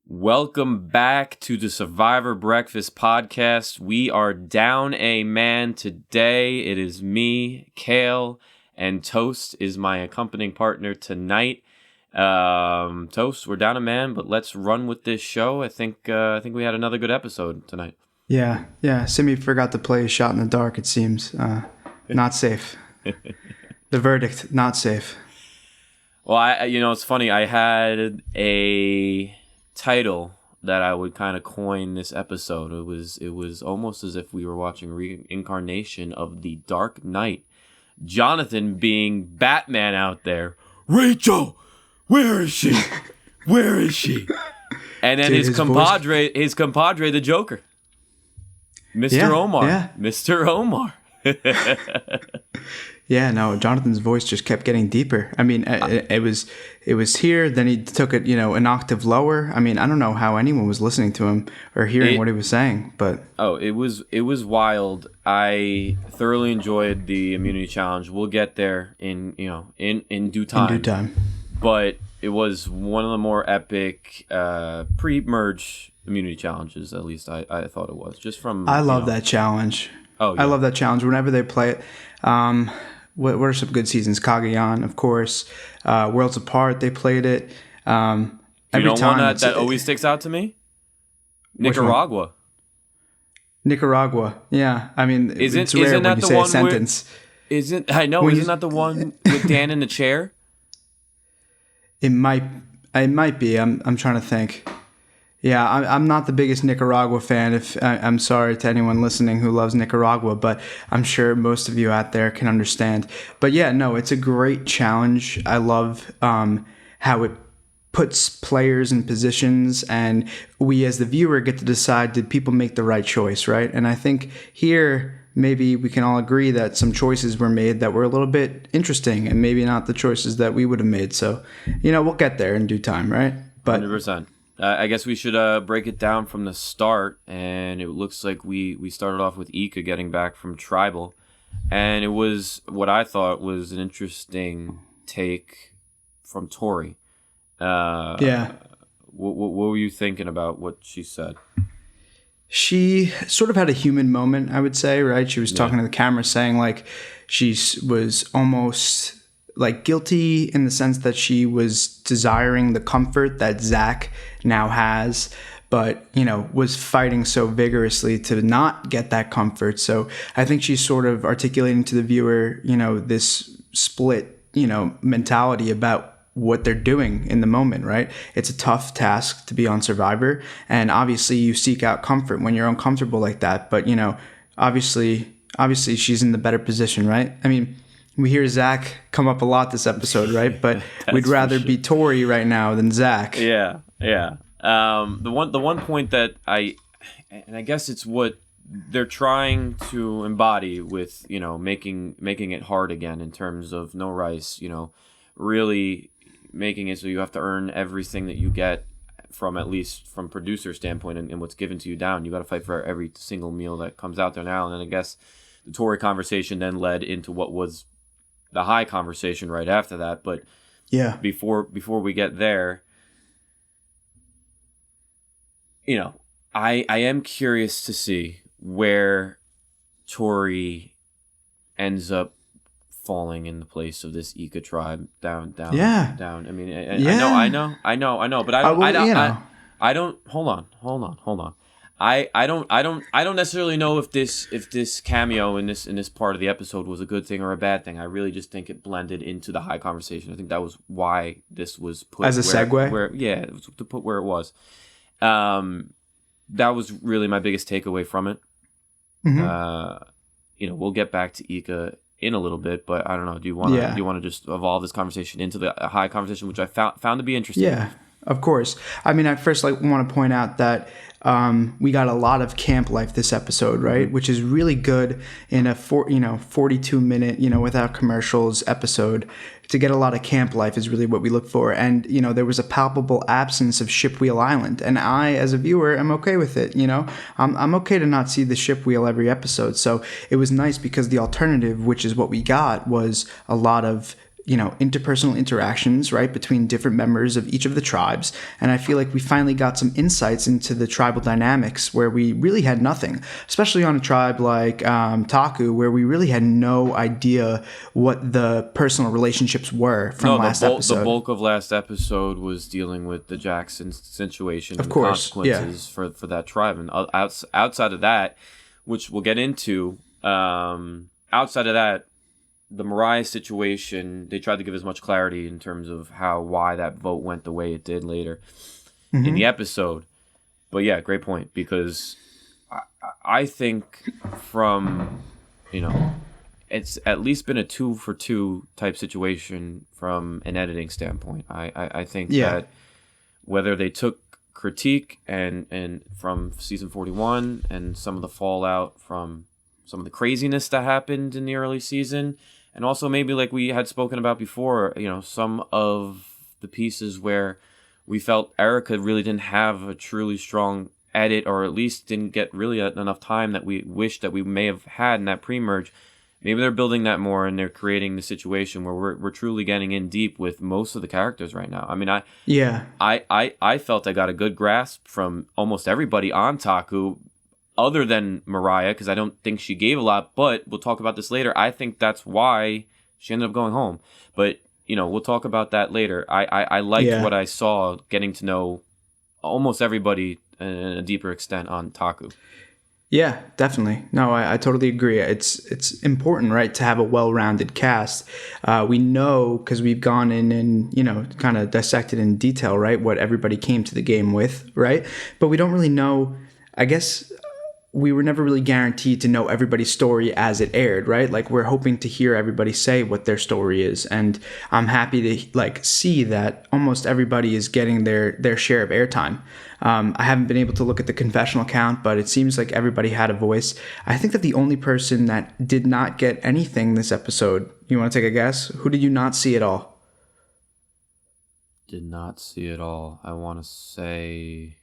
Welcome back to the Survivor Breakfast podcast. We are down a man today. It is me, Kale, and Toast is my accompanying partner tonight. Toast, we're down a man, but let's run with this show. I think we had another good episode tonight. Yeah. Simi forgot to play a shot in the dark, it seems. Not safe. The verdict, not safe. Well, it's funny. I had a title that I would kind of coin this episode. It was almost as if we were watching reincarnation of the Dark Knight. Jonathan being Batman out there. Rachel, where is she? Where is she? And then his compadre, the Joker, Mr. Omar. Yeah. Mr. Omar. Yeah, no, Jonathan's voice just kept getting deeper. I mean, it was here, then he took it, an octave lower. I mean, I don't know how anyone was listening to him or hearing what he was saying, but it was wild. I thoroughly enjoyed the immunity challenge. We'll get there in due time. In due time. But it was one of the more epic pre-merge immunity challenges, at least I thought it was. Just from I love that challenge. Oh, yeah. I love that challenge whenever they play it. What are some good seasons? Kagayan, of course. Worlds Apart, they played it. Every time one that always sticks out to me? Nicaragua. Nicaragua, yeah. I mean, it's rare isn't when you say a sentence. Isn't that the one with Dan in the chair? It might be. I'm trying to think. Yeah, I'm not the biggest Nicaragua fan. I'm sorry to anyone listening who loves Nicaragua, but I'm sure most of you out there can understand. But yeah, no, it's a great challenge. I love how it puts players in positions, and we as the viewer get to decide, did people make the right choice, right? And I think here maybe we can all agree that some choices were made that were a little bit interesting and maybe not the choices that we would have made. So, we'll get there in due time, right? But 100%. I guess we should break it down from the start, and it looks like we started off with Ika getting back from Tribal, and it was what I thought was an interesting take from Tori. Yeah. What were you thinking about what she said? She sort of had a human moment, I would say, right? She was talking to the camera saying like she was almost like guilty in the sense that she was desiring the comfort that Zach now has, but, was fighting so vigorously to not get that comfort. So I think she's sort of articulating to the viewer, this split, mentality about what they're doing in the moment, right? It's a tough task to be on Survivor. And obviously you seek out comfort when you're uncomfortable like that. But, obviously she's in the better position, right? I mean, we hear Zach come up a lot this episode, right? But we'd rather be Tori right now than Zach. Yeah. The one point that I guess it's what they're trying to embody with, making it hard again in terms of no rice, really making it so you have to earn everything that you get from, at least from producer standpoint, and what's given to you down. You got to fight for every single meal that comes out there now. And then I guess the Tori conversation then led into what was the high conversation right after that. But yeah, before we get there, I am curious to see where Tori ends up falling in the place of this Ika tribe down. I mean, I know, but I don't. Hold on. I don't necessarily know if this cameo in this part of the episode was a good thing or a bad thing. I really just think it blended into the high conversation. I think that was why this was put as a segue. To put where it was. That was really my biggest takeaway from it. Mm-hmm. We'll get back to Ika in a little bit, but I don't know. Do you want to just evolve this conversation into the high conversation, which I found to be interesting? Yeah, of course. I mean, I first want to point out that we got a lot of camp life this episode, right? Which is really good in a 42 minute, without commercials episode. To get a lot of camp life is really what we look for. And, there was a palpable absence of Ship Wheel Island. And I, as a viewer, am okay with it. I'm okay to not see the ship wheel every episode. So it was nice because the alternative, which is what we got, was a lot of interpersonal interactions, right, between different members of each of the tribes. And I feel like we finally got some insights into the tribal dynamics where we really had nothing, especially on a tribe like Taku, where we really had no idea what the personal relationships were from last episode. The bulk of last episode was dealing with the Jackson situation and of course, the consequences for that tribe. And outside of that, which we'll get into, outside of that, the Mariah situation, they tried to give as much clarity in terms of why that vote went the way it did later in the episode. But yeah, great point, because I think from, it's at least been a 2-for-2 type situation from an editing standpoint. I think that whether they took critique and from season 41 and some of the fallout from some of the craziness that happened in the early season, and also maybe like we had spoken about before, some of the pieces where we felt Erica really didn't have a truly strong edit, or at least didn't get really enough time that we wished that we may have had in that pre-merge. Maybe they're building that more, and they're creating the situation where we're truly getting in deep with most of the characters right now. I mean, I felt I got a good grasp from almost everybody on Taku, other than Mariah, because I don't think she gave a lot, but we'll talk about this later. I think that's why she ended up going home. But, we'll talk about that later. I liked what I saw, getting to know almost everybody in a deeper extent on Taku. Yeah, definitely. No, I totally agree. It's important, right, to have a well-rounded cast. We know, because we've gone in and, kind of dissected in detail, right, what everybody came to the game with, right? But we don't really know, I guess we were never really guaranteed to know everybody's story as it aired, right? Like, we're hoping to hear everybody say what their story is. And I'm happy to see that almost everybody is getting their share of airtime. I haven't been able to look at the confessional count, but it seems like everybody had a voice. I think that the only person that did not get anything this episode, you want to take a guess? Who did you not see at all? Did not see it all. I want to say...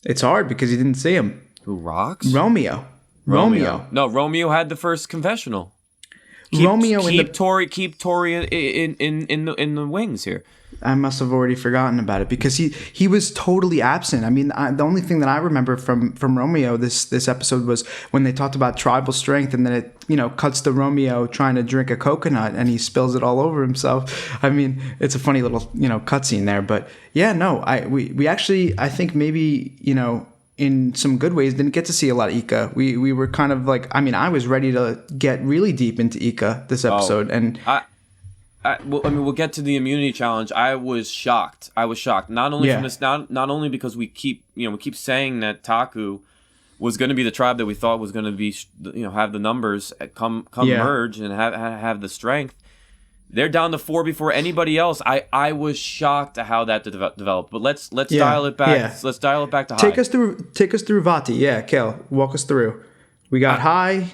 It's hard because you didn't see him. Who rocks? Romeo. No, Romeo had the first confessional. Keep Tori in the wings here. I must have already forgotten about it because he was totally absent. I mean, the only thing that I remember from Romeo this episode was when they talked about tribal strength, and then it cuts to Romeo trying to drink a coconut and he spills it all over himself. I mean, it's a funny little cutscene there, but yeah, no, we actually, I think maybe in some good ways didn't get to see a lot of Ika. We were kind of like, I mean, I was ready to get really deep into Ika this episode, and we'll get to the immunity challenge. I was shocked. Not only from this, not only because we keep saying that Taku was going to be the tribe that we thought was going to be, have the numbers come merge and have the strength. They're down to 4 before anybody else. I was shocked at how that developed. But let's dial it back. Yeah. Let's dial it back to high. Take us through Vati. Yeah, Kel, walk us through. We got high.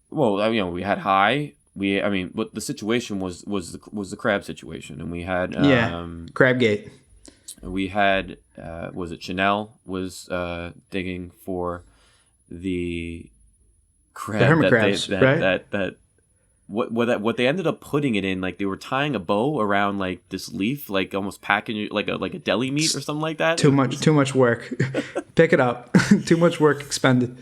Well, we had high. But the situation was the crab situation, and we had Crabgate. We had was it Chanel was digging for the crab, the hermit crabs, right? What they ended up putting it in, like they were tying a bow around like this leaf, like almost packing like a deli meat or something like that. Too much work. Pick it up. Too much work expended.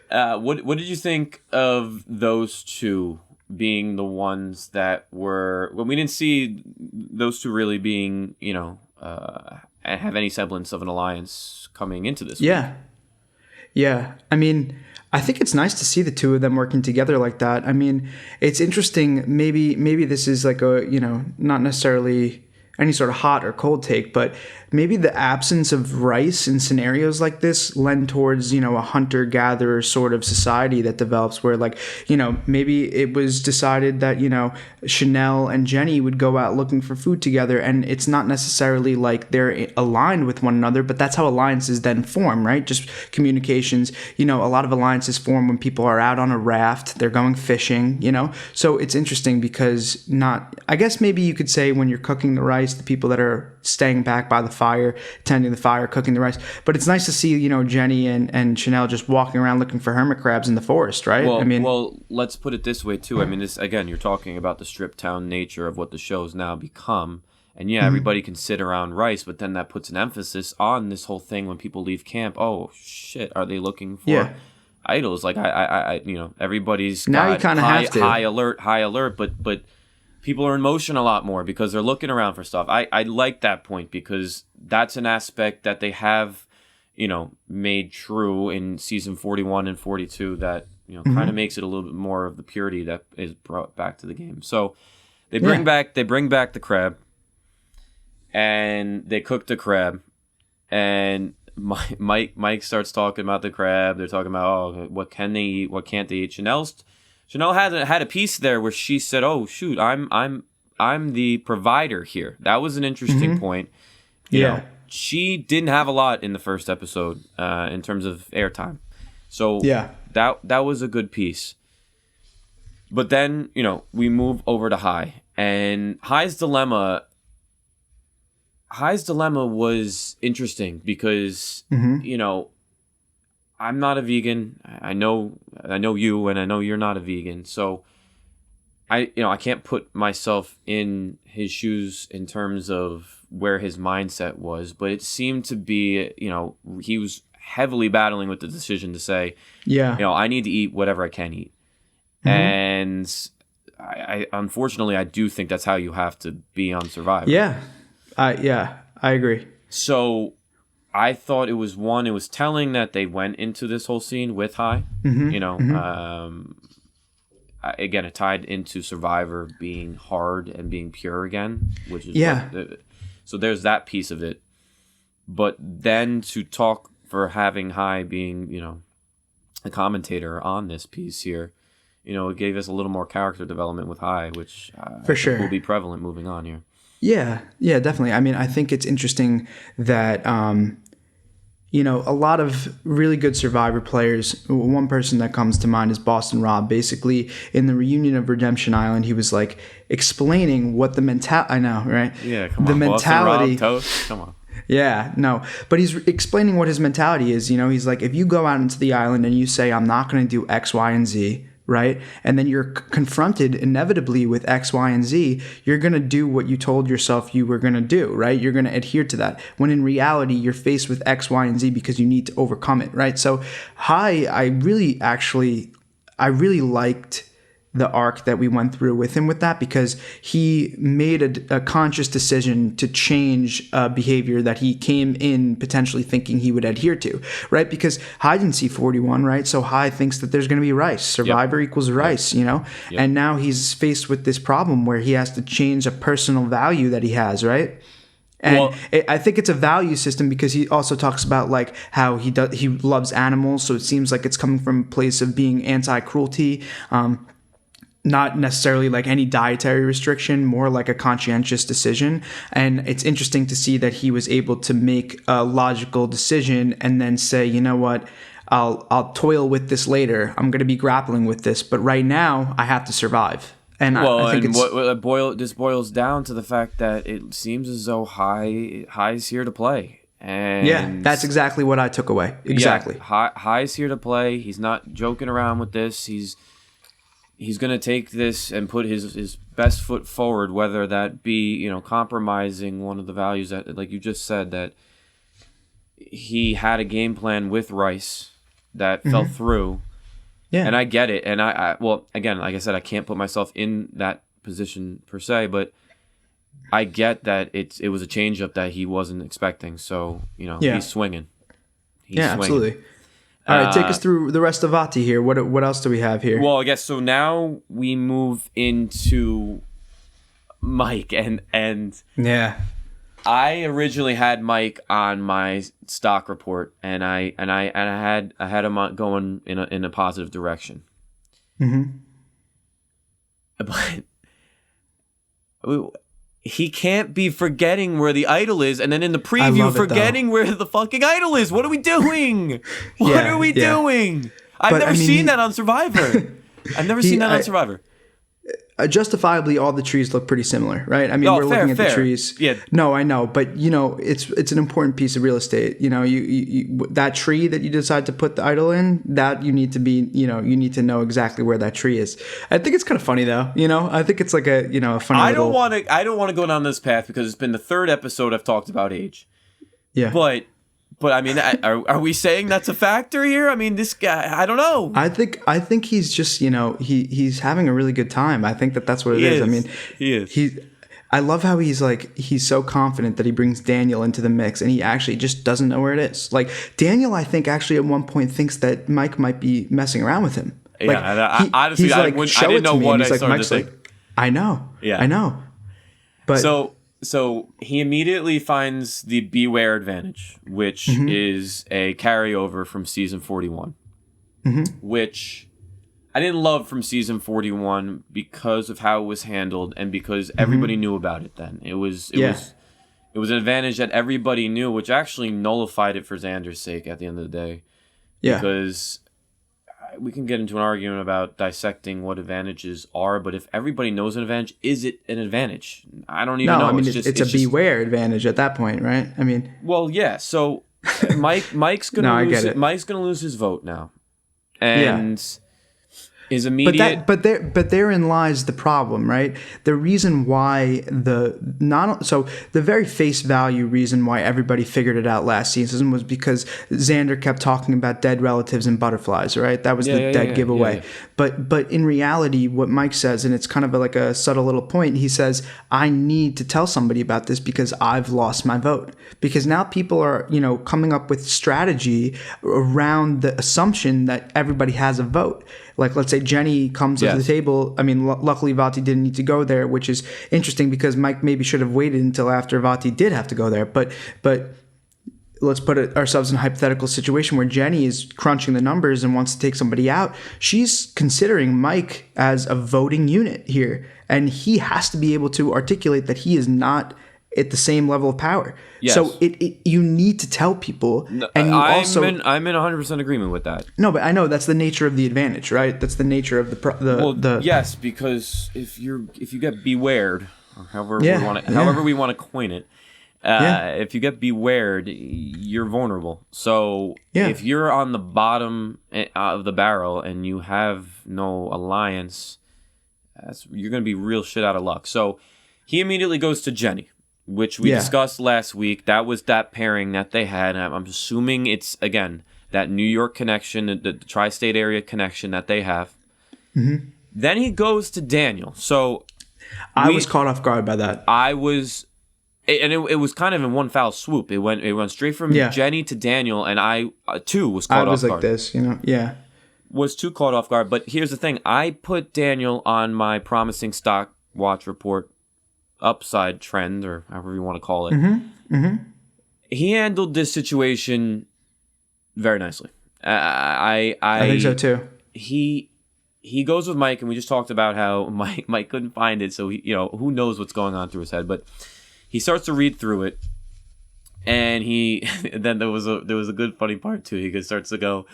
What did you think of those two being the ones that were, when we didn't see those two really being, have any semblance of an alliance coming into this week? Yeah. I mean, I think it's nice to see the two of them working together like that. I mean, it's interesting. Maybe this is like a, not necessarily any sort of hot or cold take, but maybe the absence of rice in scenarios like this lend towards, a hunter-gatherer sort of society that develops where, like, maybe it was decided that, Chanel and Jenny would go out looking for food together, and it's not necessarily like they're aligned with one another, but that's how alliances then form, right? Just communications. A lot of alliances form when people are out on a raft, they're going fishing, So it's interesting because I guess maybe you could say when you're cooking the rice, the people that are staying back by the fire, tending the fire, cooking the rice. But it's nice to see, you know, Jenny and Chanel just walking around looking for hermit crabs in the forest, right? Well, let's put it this way too. I mean, this again, you're talking about the stripped town nature of what the show's now become. And yeah, everybody can sit around rice, but then that puts an emphasis on this whole thing when people leave camp. Oh shit, are they looking for idols? Like I you know, everybody's now got you kind of have to high alert, but people are in motion a lot more because they're looking around for stuff. I like that point because that's an aspect that they have, you know, made true in season 41 and 42 that, you know, kind of makes it a little bit more of the purity that is brought back to the game. So they bring back the crab. And they cook the crab, and Mike starts talking about the crab. They're talking about what can they eat, what can't they eat. Chanel had a piece there where she said, "Oh shoot, I'm the provider here." That was an interesting point. You know, she didn't have a lot in the first episode in terms of airtime, so that was a good piece. But then, you know, we move over to Hai, and Hai's dilemma was interesting because, you know, I'm not a vegan. I know you, and I know you're not a vegan. So I can't put myself in his shoes in terms of where his mindset was, but it seemed to be, you know, he was heavily battling with the decision to say, you know, I need to eat whatever I can eat. And I unfortunately, I do think that's how you have to be on Survivor. I agree. So I thought it was telling that they went into this whole scene with Hai. You know, again, it tied into Survivor being hard and being pure again, which is so there's that piece of it. But then to talk for having Hai being, you know, a commentator on this piece here, you know, it gave us a little more character development with Hai, which for sure will be prevalent moving on here. Yeah, definitely. I mean, I think it's interesting that, you know, a lot of really good Survivor players, one person that comes to mind is Boston Rob. Basically, in the reunion of Redemption Island, he was like explaining what the mentality, I know, right? Yeah, come the on, mentality. Boston Rob, toast, come on. Yeah, no, but he's explaining what his mentality is. You know, he's like, if you go out into the island and you say, I'm not going to do X, Y, and Z, right? And then you're confronted inevitably with X, Y, and Z, you're going to do what you told yourself you were going to do, right? You're going to adhere to that. When in reality, you're faced with X, Y, and Z because you need to overcome it, right? So I really liked the arc that we went through with him with that because he made a conscious decision to change behavior that he came in potentially thinking he would adhere to, right? Because Hai didn't see 41, right? So Hai thinks that there's going to be rice. Survivor equals rice, you know? And now he's faced with this problem where he has to change a personal value that he has, right? And I think it's a value system because he also talks about like how he loves animals. So it seems like it's coming from a place of being anti-cruelty, not necessarily like any dietary restriction, more like a conscientious decision. And it's interesting to see that he was able to make a logical decision and then say, you know what, I'll toil with this later. I'm going to be grappling with this, but right now I have to survive. And I think this boils down to the fact that it seems as though Hai's here to play. And that's exactly what I took away. Exactly. Hai's here to play. He's not joking around with this. He's going to take this and put his best foot forward, whether that be, you know, compromising one of the values that, like you just said, that he had a game plan with Rice that fell through. Yeah. And I get it. And well, again, like I said, I can't put myself in that position per se, but I get that it was a changeup that he wasn't expecting. So, you know, he's swinging. He's swinging. Absolutely. All right, take us through the rest of Vati here. What else do we have here? Well, I guess so now we move into Mike and I originally had Mike on my stock report and I had him going in a positive direction. But he can't be forgetting where the idol is, and then in the preview forgetting where the fucking idol is. What are we doing? What are we doing? I've never seen that on Survivor. I've never seen that on Survivor. justifiably, all the trees look pretty similar, right? I mean, Oh, we're fair, looking at the fair. trees. Yeah. No, I know, but it's an important piece of real estate. You that tree that you decide to put the idol in, that you need to be, you need to know exactly where that tree is. I think it's kind of funny though. I think it's like a funny. I don't want to go down this path because it's been the third episode I've talked about age. Yeah. But I mean, are we saying that's a factor here? I mean, this guy, I don't know. I think he's just, he's having a really good time. I think that's what it is. I mean, he is. I love how he's so confident that he brings Daniel into the mix, and he actually just doesn't know where it is. Like, Daniel, I think, actually at one point thinks that Mike might be messing around with him. Yeah, honestly, I didn't know what I started to think. I know. Yeah. I know. But So he immediately finds the Beware advantage, which is a carryover from season 41, which I didn't love from season 41 because of how it was handled and because everybody knew about it then. It was an advantage that everybody knew, which actually nullified it for Xander's sake at the end of the day. Yeah. Because we can get into an argument about dissecting what advantages are, but if everybody knows an advantage, is it an advantage? I don't even know. I mean, it's a beware advantage at that point, right? I mean, well, yeah. So Mike's gonna Mike's gonna lose his vote now, and his immediate. But therein lies the problem, right? The reason why the very face value reason why everybody figured it out last season was because Xander kept talking about dead relatives and butterflies, right? That was the dead giveaway. Yeah. But in reality, what Mike says, and it's kind of like a subtle little point, he says, I need to tell somebody about this because I've lost my vote. Because now people are, coming up with strategy around the assumption that everybody has a vote. Like, let's say Jenny comes to the table. I mean, luckily Vati didn't need to go there, which is interesting because Mike maybe should have waited until after Vati did have to go there. But let's put ourselves in a hypothetical situation where Jenny is crunching the numbers and wants to take somebody out. She's considering Mike as a voting unit here, and he has to be able to articulate that he is not at the same level of power. Yes. So you need to tell people, and I'm in 100% agreement with that. No, but I know that's the nature of the advantage, right? That's the nature of the yes, because if you get bewared, or however we want to coin it, if you get bewared, you're vulnerable. So if you're on the bottom of the barrel and you have no alliance, you're going to be real shit out of luck. So he immediately goes to Jenny, which we discussed last week. That was that pairing that they had. I'm assuming it's, again, that New York connection, the tri-state area connection that they have. Mm-hmm. Then he goes to Daniel. So I was caught off guard by that. I was, and it was kind of in one foul swoop. It went straight from Jenny to Daniel, and I, too, was caught off guard. I was like this, Was too caught off guard. But here's the thing. I put Daniel on my promising stock watch report upside trend, or however you want to call it. Mm-hmm. Mm-hmm. He handled this situation very nicely. I think so too. He goes with Mike, and we just talked about how Mike couldn't find it, so he, who knows what's going on through his head. But he starts to read through it, and then there was a good funny part too. He starts to go,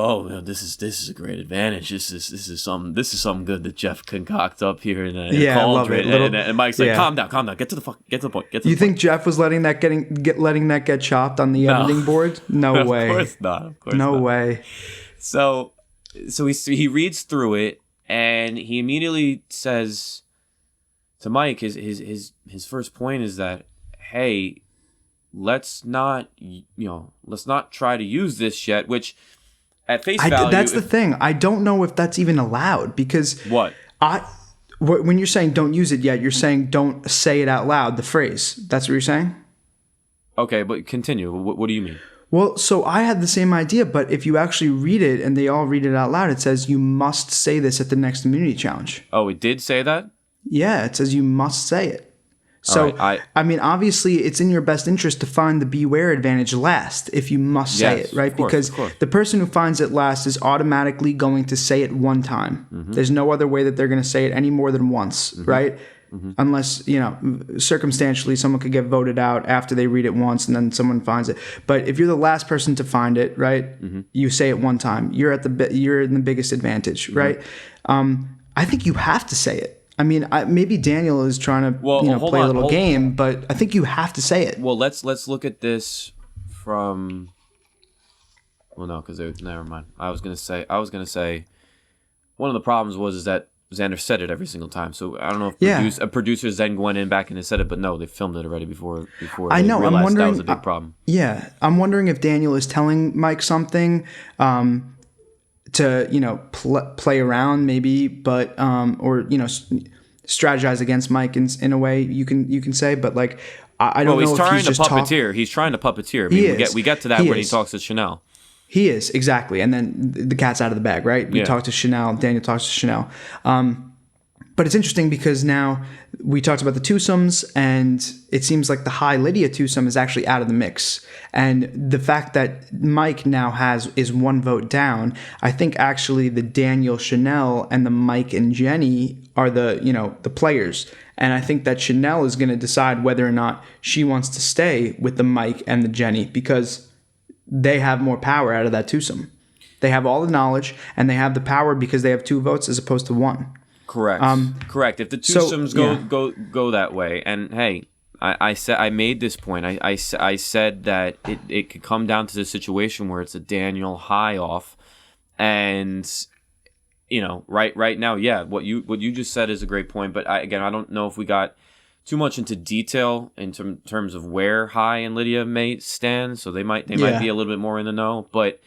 oh, well, this is a great advantage. This is something good that Jeff concocts up here in a cauldron. And Mike's like, calm down, get to the point. You think Jeff was letting that get chopped on the editing board? No way. Of course not. No way. So he reads through it, and he immediately says to Mike, his first point is that, hey, let's not try to use this yet, which at face value, that's the thing. I don't know if that's even allowed, because when you're saying don't use it yet, you're saying don't say it out loud, the phrase. That's what you're saying? Okay, but continue. What do you mean? Well, so I had the same idea, but if you actually read it and they all read it out loud, it says you must say this at the next immunity challenge. Oh, it did say that? Yeah, it says you must say it. So, right, I mean, obviously, it's in your best interest to find the beware advantage last if you must say it, right? Because the person who finds it last is automatically going to say it one time. Mm-hmm. There's no other way that they're going to say it any more than once, mm-hmm. right? Mm-hmm. Unless, circumstantially, someone could get voted out after they read it once and then someone finds it. But if you're the last person to find it, right, mm-hmm. you say it one time. You're in the biggest advantage, right? I think you have to say it. I mean, maybe Daniel is trying to play a little game, but I think you have to say it. Well, let's look at this from. Well, no, because never mind. I was gonna say one of the problems is that Xander said it every single time. So I don't know if producers then went back and said it, but no, they filmed it already before I know. realized I'm wondering, that was a big problem. I'm wondering if Daniel is telling Mike something to play around maybe, but or strategize against Mike in a way you can say, but like I don't know. He's trying to puppeteer. He's trying to puppeteer. I mean, we get to that when he talks to Chanel. He is, exactly. And then the cat's out of the bag, right? We talked to Chanel. Daniel talks to Chanel. But it's interesting because now we talked about the twosomes, and it seems like the High Lydia twosome is actually out of the mix. And the fact that Mike now is one vote down, I think actually the Daniel, Chanel, and the Mike and Jenny are the players. And I think that Chanel is going to decide whether or not she wants to stay with the Mike and the Jenny, because they have more power out of that twosome. They have all the knowledge, and they have the power because they have 2 votes as opposed to 1. Correct. Correct. If the twosomes go that way, and hey, I made this point. I said that it could come down to the situation where it's a Daniel high off, and right now, what you just said is a great point. But I don't know if we got too much into detail in terms of where High and Lydia may stand, so they might be a little bit more in the know. But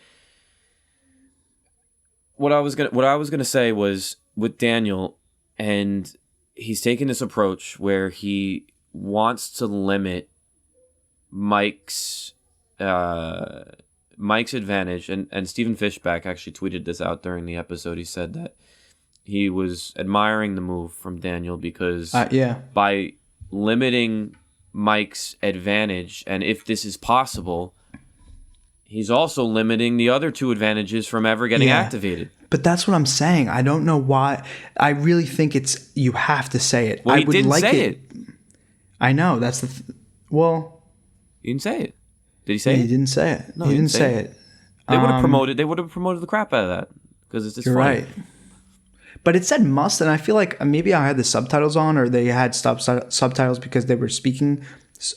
what I was gonna say was with Daniel, and he's taking this approach where he wants to limit Mike's advantage, and Stephen Fishback actually tweeted this out during the episode. He said that he was admiring the move from Daniel because by limiting Mike's advantage, and if this is possible, he's also limiting the other 2 advantages from ever getting activated. But that's what I'm saying. I don't know why. I really think you have to say it. Well, he didn't say it. I know. That's well. He didn't say it. Did he say it? He didn't say it. No, he didn't say it. They would have promoted. They would have promoted the crap out of that because it's just You're funny. right. But it said must, and I feel like maybe I had the subtitles on, or they had subtitles because they were speaking.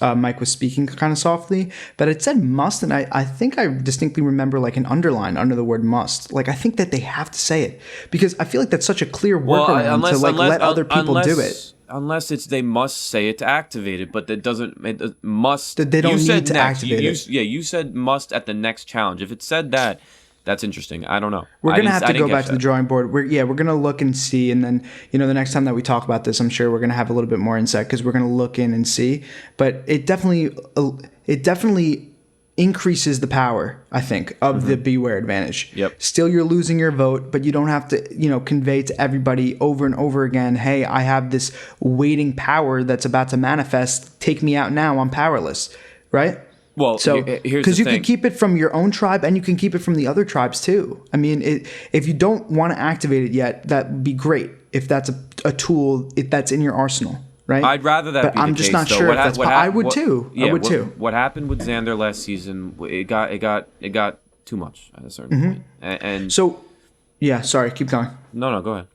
Mike was speaking kind of softly, but it said must, and I think I distinctly remember like an underline under the word must. Like I think that they have to say it because I feel like that's such a clear workaround to let other people do it. Unless it's they must say it to activate it, but that doesn't must. They don't need to activate it. You said must at the next challenge. If it said that. That's interesting. I don't know. We're going to have to go back to the drawing board. We're going to look and see. And then, the next time that we talk about this, I'm sure we're going to have a little bit more insight because we're going to look in and see. But it definitely increases the power, I think, of the Beware advantage. Yep. Still, you're losing your vote, but you don't have to, convey to everybody over and over again, hey, I have this waiting power that's about to manifest. Take me out now. I'm powerless. Right? Well, so because you can keep it from your own tribe and you can keep it from the other tribes too. I mean, if you don't want to activate it yet, that would be great if that's a tool that's in your arsenal, right? I'd rather that. But be I'm the just case, not though. sure if that's. I would too. I would too. What happened with Xander last season? It got too much at a certain point. And so, yeah. Sorry, keep going. No, go ahead.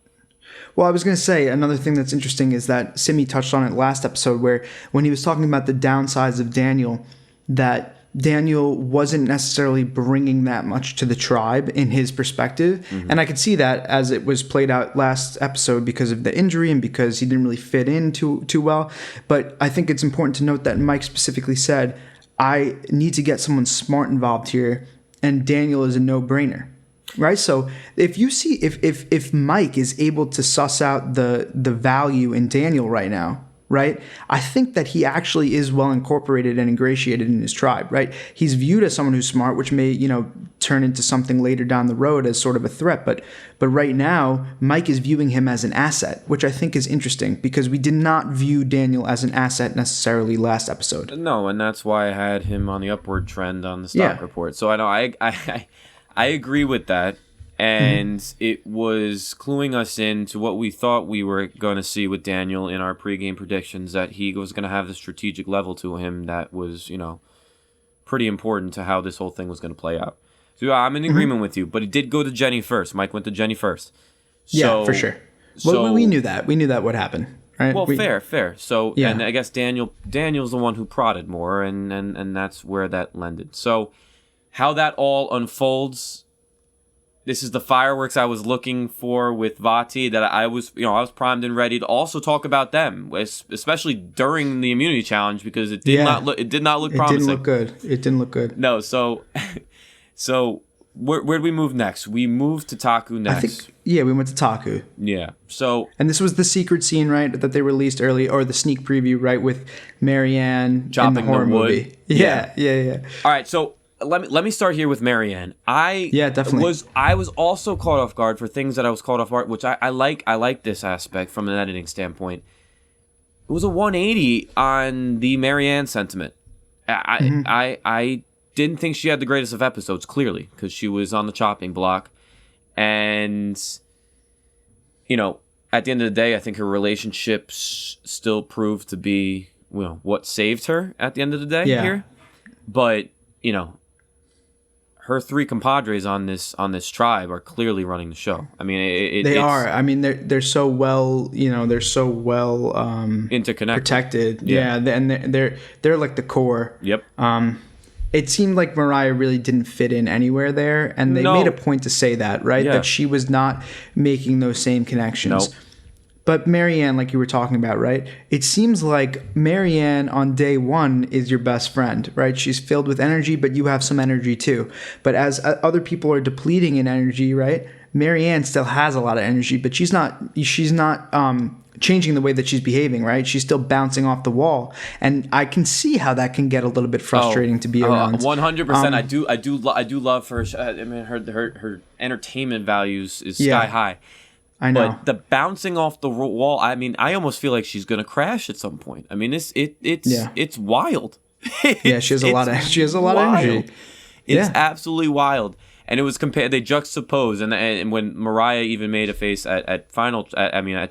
Well, I was going to say another thing that's interesting is that Simi touched on it last episode, where when he was talking about the downsides of Daniel, that Daniel wasn't necessarily bringing that much to the tribe in his perspective. And I could see that as it was played out last episode because of the injury and because he didn't really fit in too well. But I think it's important to note that Mike specifically said, I need to get someone smart involved here, and Daniel is a no-brainer. Right? So if you see if Mike is able to suss out the value in Daniel right now, right? I think that he actually is well incorporated and ingratiated in his tribe, right? He's viewed as someone who's smart, which may, turn into something later down the road as sort of a threat. But right now, Mike is viewing him as an asset, which I think is interesting because we did not view Daniel as an asset necessarily last episode. No, and that's why I had him on the upward trend on the stock report. So I know I agree with that. And it was cluing us into what we thought we were going to see with Daniel in our pregame predictions, that he was going to have the strategic level to him that was, pretty important to how this whole thing was going to play out. So I'm in agreement with you, but it did go to Jenny first. Mike went to Jenny first. Yeah, for sure. Well, we knew that. We knew that would happen, right? Well, fair. So, Yeah. and I guess Daniel's the one who prodded more, and that's where that landed. So, how that all unfolds, this is the fireworks I was looking for with Vati, that I was primed and ready to also talk about them, especially during the immunity challenge, because it did not look promising. It didn't look good. No, so where did we move next? We moved to Taku next. I think, we went to Taku. Yeah. So, and this was the secret scene, right, that they released early, or the sneak preview, right, with Marianne chopping in the horror the wood. movie. Yeah. All right, so let me start here with Marianne. Definitely. I was also caught off guard for things that I was caught off guard, which I like. I like this aspect from an editing standpoint. It was a 180 on the Marianne sentiment. I didn't think she had the greatest of episodes, clearly, because she was on the chopping block. And, at the end of the day, I think her relationships still proved to be, what saved her at the end of the day here. But, her three compadres on this tribe are clearly running the show. I mean, they are. I mean, they're so well, interconnected, protected. Yeah, and they're like the core. Yep. It seemed like Mariah really didn't fit in anywhere there, and they made a point to say that, right? Yeah. That she was not making those same connections. Nope. But Marianne, like you were talking about, right? It seems like Marianne on day one is your best friend, right? She's filled with energy, but you have some energy too. But as other people are depleting in energy, right? Marianne still has a lot of energy, but she's not changing the way that she's behaving, right? She's still bouncing off the wall, and I can see how that can get a little bit frustrating to be around. 100%. I do love her. I mean, her entertainment values is sky high. I know. But the bouncing off the wall, I mean, I almost feel like she's gonna crash at some point. I mean, it's wild. She has a lot of energy. It's absolutely wild. And it was compared. They juxtaposed, and when Mariah even made a face at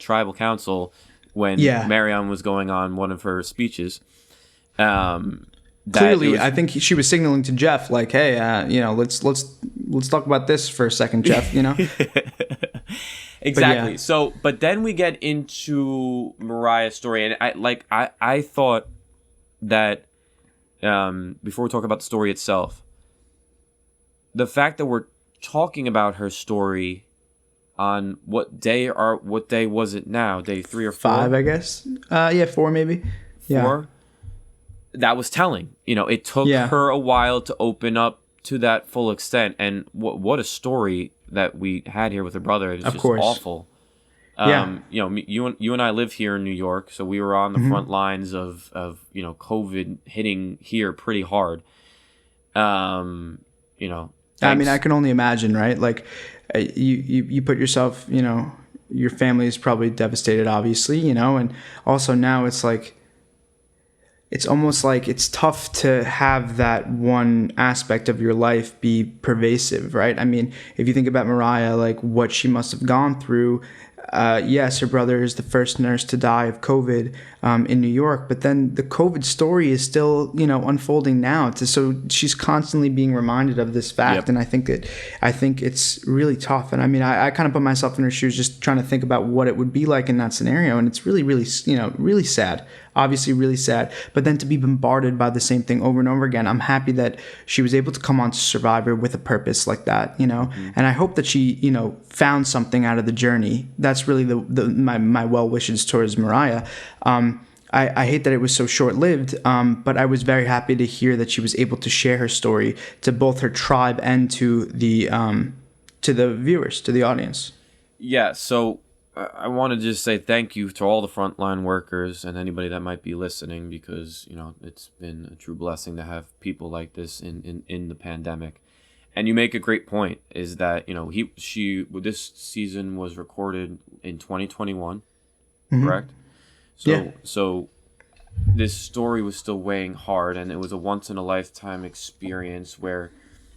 tribal council when Marianne was going on one of her speeches. Clearly, I think she was signaling to Jeff, like, "Hey, let's talk about this for a second, Jeff." Exactly. But then we get into Mariah's story, and I thought that before we talk about the story itself, the fact that we're talking about her story on what day was it now? Day 3 or 4? 5, I guess. 4 maybe. 4. That was telling. It took her a while to open up to that full extent, and what a story that we had here with her brother. It's just awful. You and I live here in New York, so we were on the front lines of COVID hitting here pretty hard. I mean, I can only imagine, right? Like, you put yourself, your family is probably devastated, obviously, and also now it's like, it's almost like it's tough to have that one aspect of your life be pervasive, right? I mean, if you think about Mariah, like what she must have gone through, yes, her brother is the first nurse to die of COVID in New York, but then the COVID story is still, unfolding now. So she's constantly being reminded of this fact, and I think it's really tough. And I mean, I kind of put myself in her shoes, just trying to think about what it would be like in that scenario, and it's really, really, really sad. Obviously, really sad. But then to be bombarded by the same thing over and over again, I'm happy that she was able to come on to Survivor with a purpose like that, And I hope that she, found something out of the journey. That's really my well wishes towards Mariah. I hate that it was so short-lived, but I was very happy to hear that she was able to share her story to both her tribe and to the viewers, to the audience. Yeah, so I want to just say thank you to all the frontline workers and anybody that might be listening, because it's been a true blessing to have people like this in the pandemic. And you make a great point, is that this season was recorded in 2021, correct? So this story was still weighing hard, and it was a once in a lifetime experience where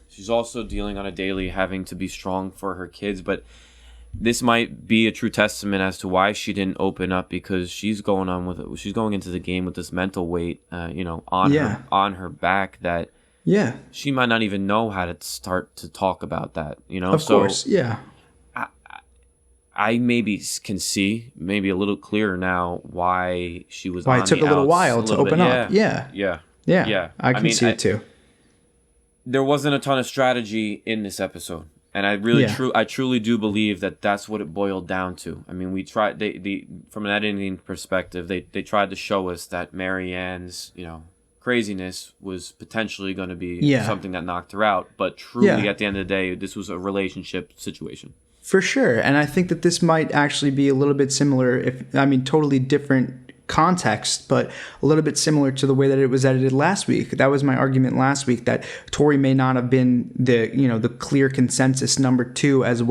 she's also dealing on a daily, having to be strong for her kids, but this might be a true testament as to why she didn't open up, because she's going into the game with this mental weight, on her back, that she might not even know how to start to talk about that, Of course, yeah. I maybe can see maybe a little clearer now why she was. Why on it took the a little outs while to open up. Yeah. Yeah. I can see it too. There wasn't a ton of strategy in this episode, and I truly do believe that that's what it boiled down to. I mean, we tried from an editing perspective, they tried to show us that Marianne's craziness was potentially going to be something that knocked her out, but truly at the end of the day, this was a relationship situation. For sure. And I think that this might actually be a little bit similar, totally different context, but a little bit similar to the way that it was edited last week. That was my argument last week, that Tori may not have been the clear consensus number 2 as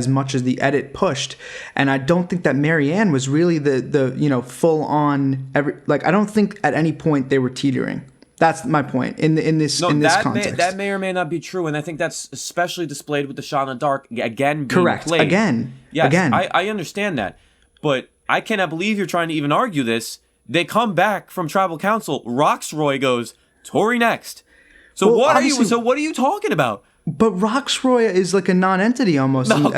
much as the edit pushed. And I don't think that Marianne was really the full on I don't think at any point they were teetering. That's my point in this context. That may or may not be true, and I think that's especially displayed with the shot in the dark again being correct played. Again. I understand that, but I cannot believe you're trying to even argue this. They come back from tribal council. Roxroy goes, Tori next. So what are you talking about? But Roxroy is like a non-entity almost come on.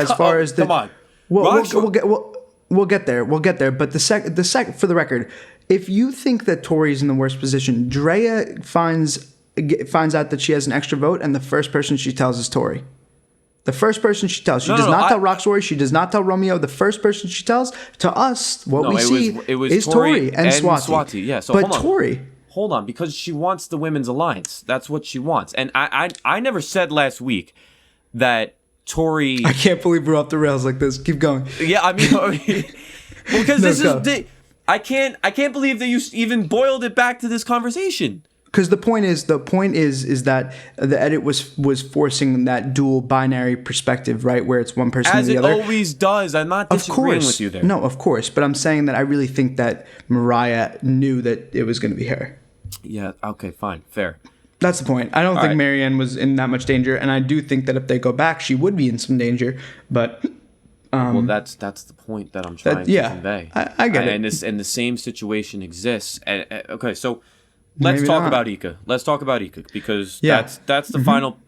We'll get there. But the sec for the record, if you think that Tori's in the worst position, Drea finds out that she has an extra vote, and the first person she tells is Tori. The first person she tells. She does not tell Roxroy. She does not tell Romeo. The first person she tells to us, is Tori and Swati. Yeah, so but Tori. Hold on, because she wants the women's alliance. That's what she wants. And I never said last week that Tori. I can't believe we're off the rails like this. Keep going. Yeah, I mean because I can't believe that you even boiled it back to this conversation. Because the point is that the edit was forcing that dual binary perspective, right, where it's one person as and the other. As it always does. I'm not disagreeing with you there. No, of course, but I'm saying that I really think that Mariah knew that it was going to be her. Yeah. Okay. Fine. Fair. That's the point. I don't think Marianne was in that much danger, and I do think that if they go back, she would be in some danger. But well, that's the point that I'm trying to convey. I get it. And the same situation exists. Okay, so. Let's talk about Ika. Let's talk about Ika because that's the final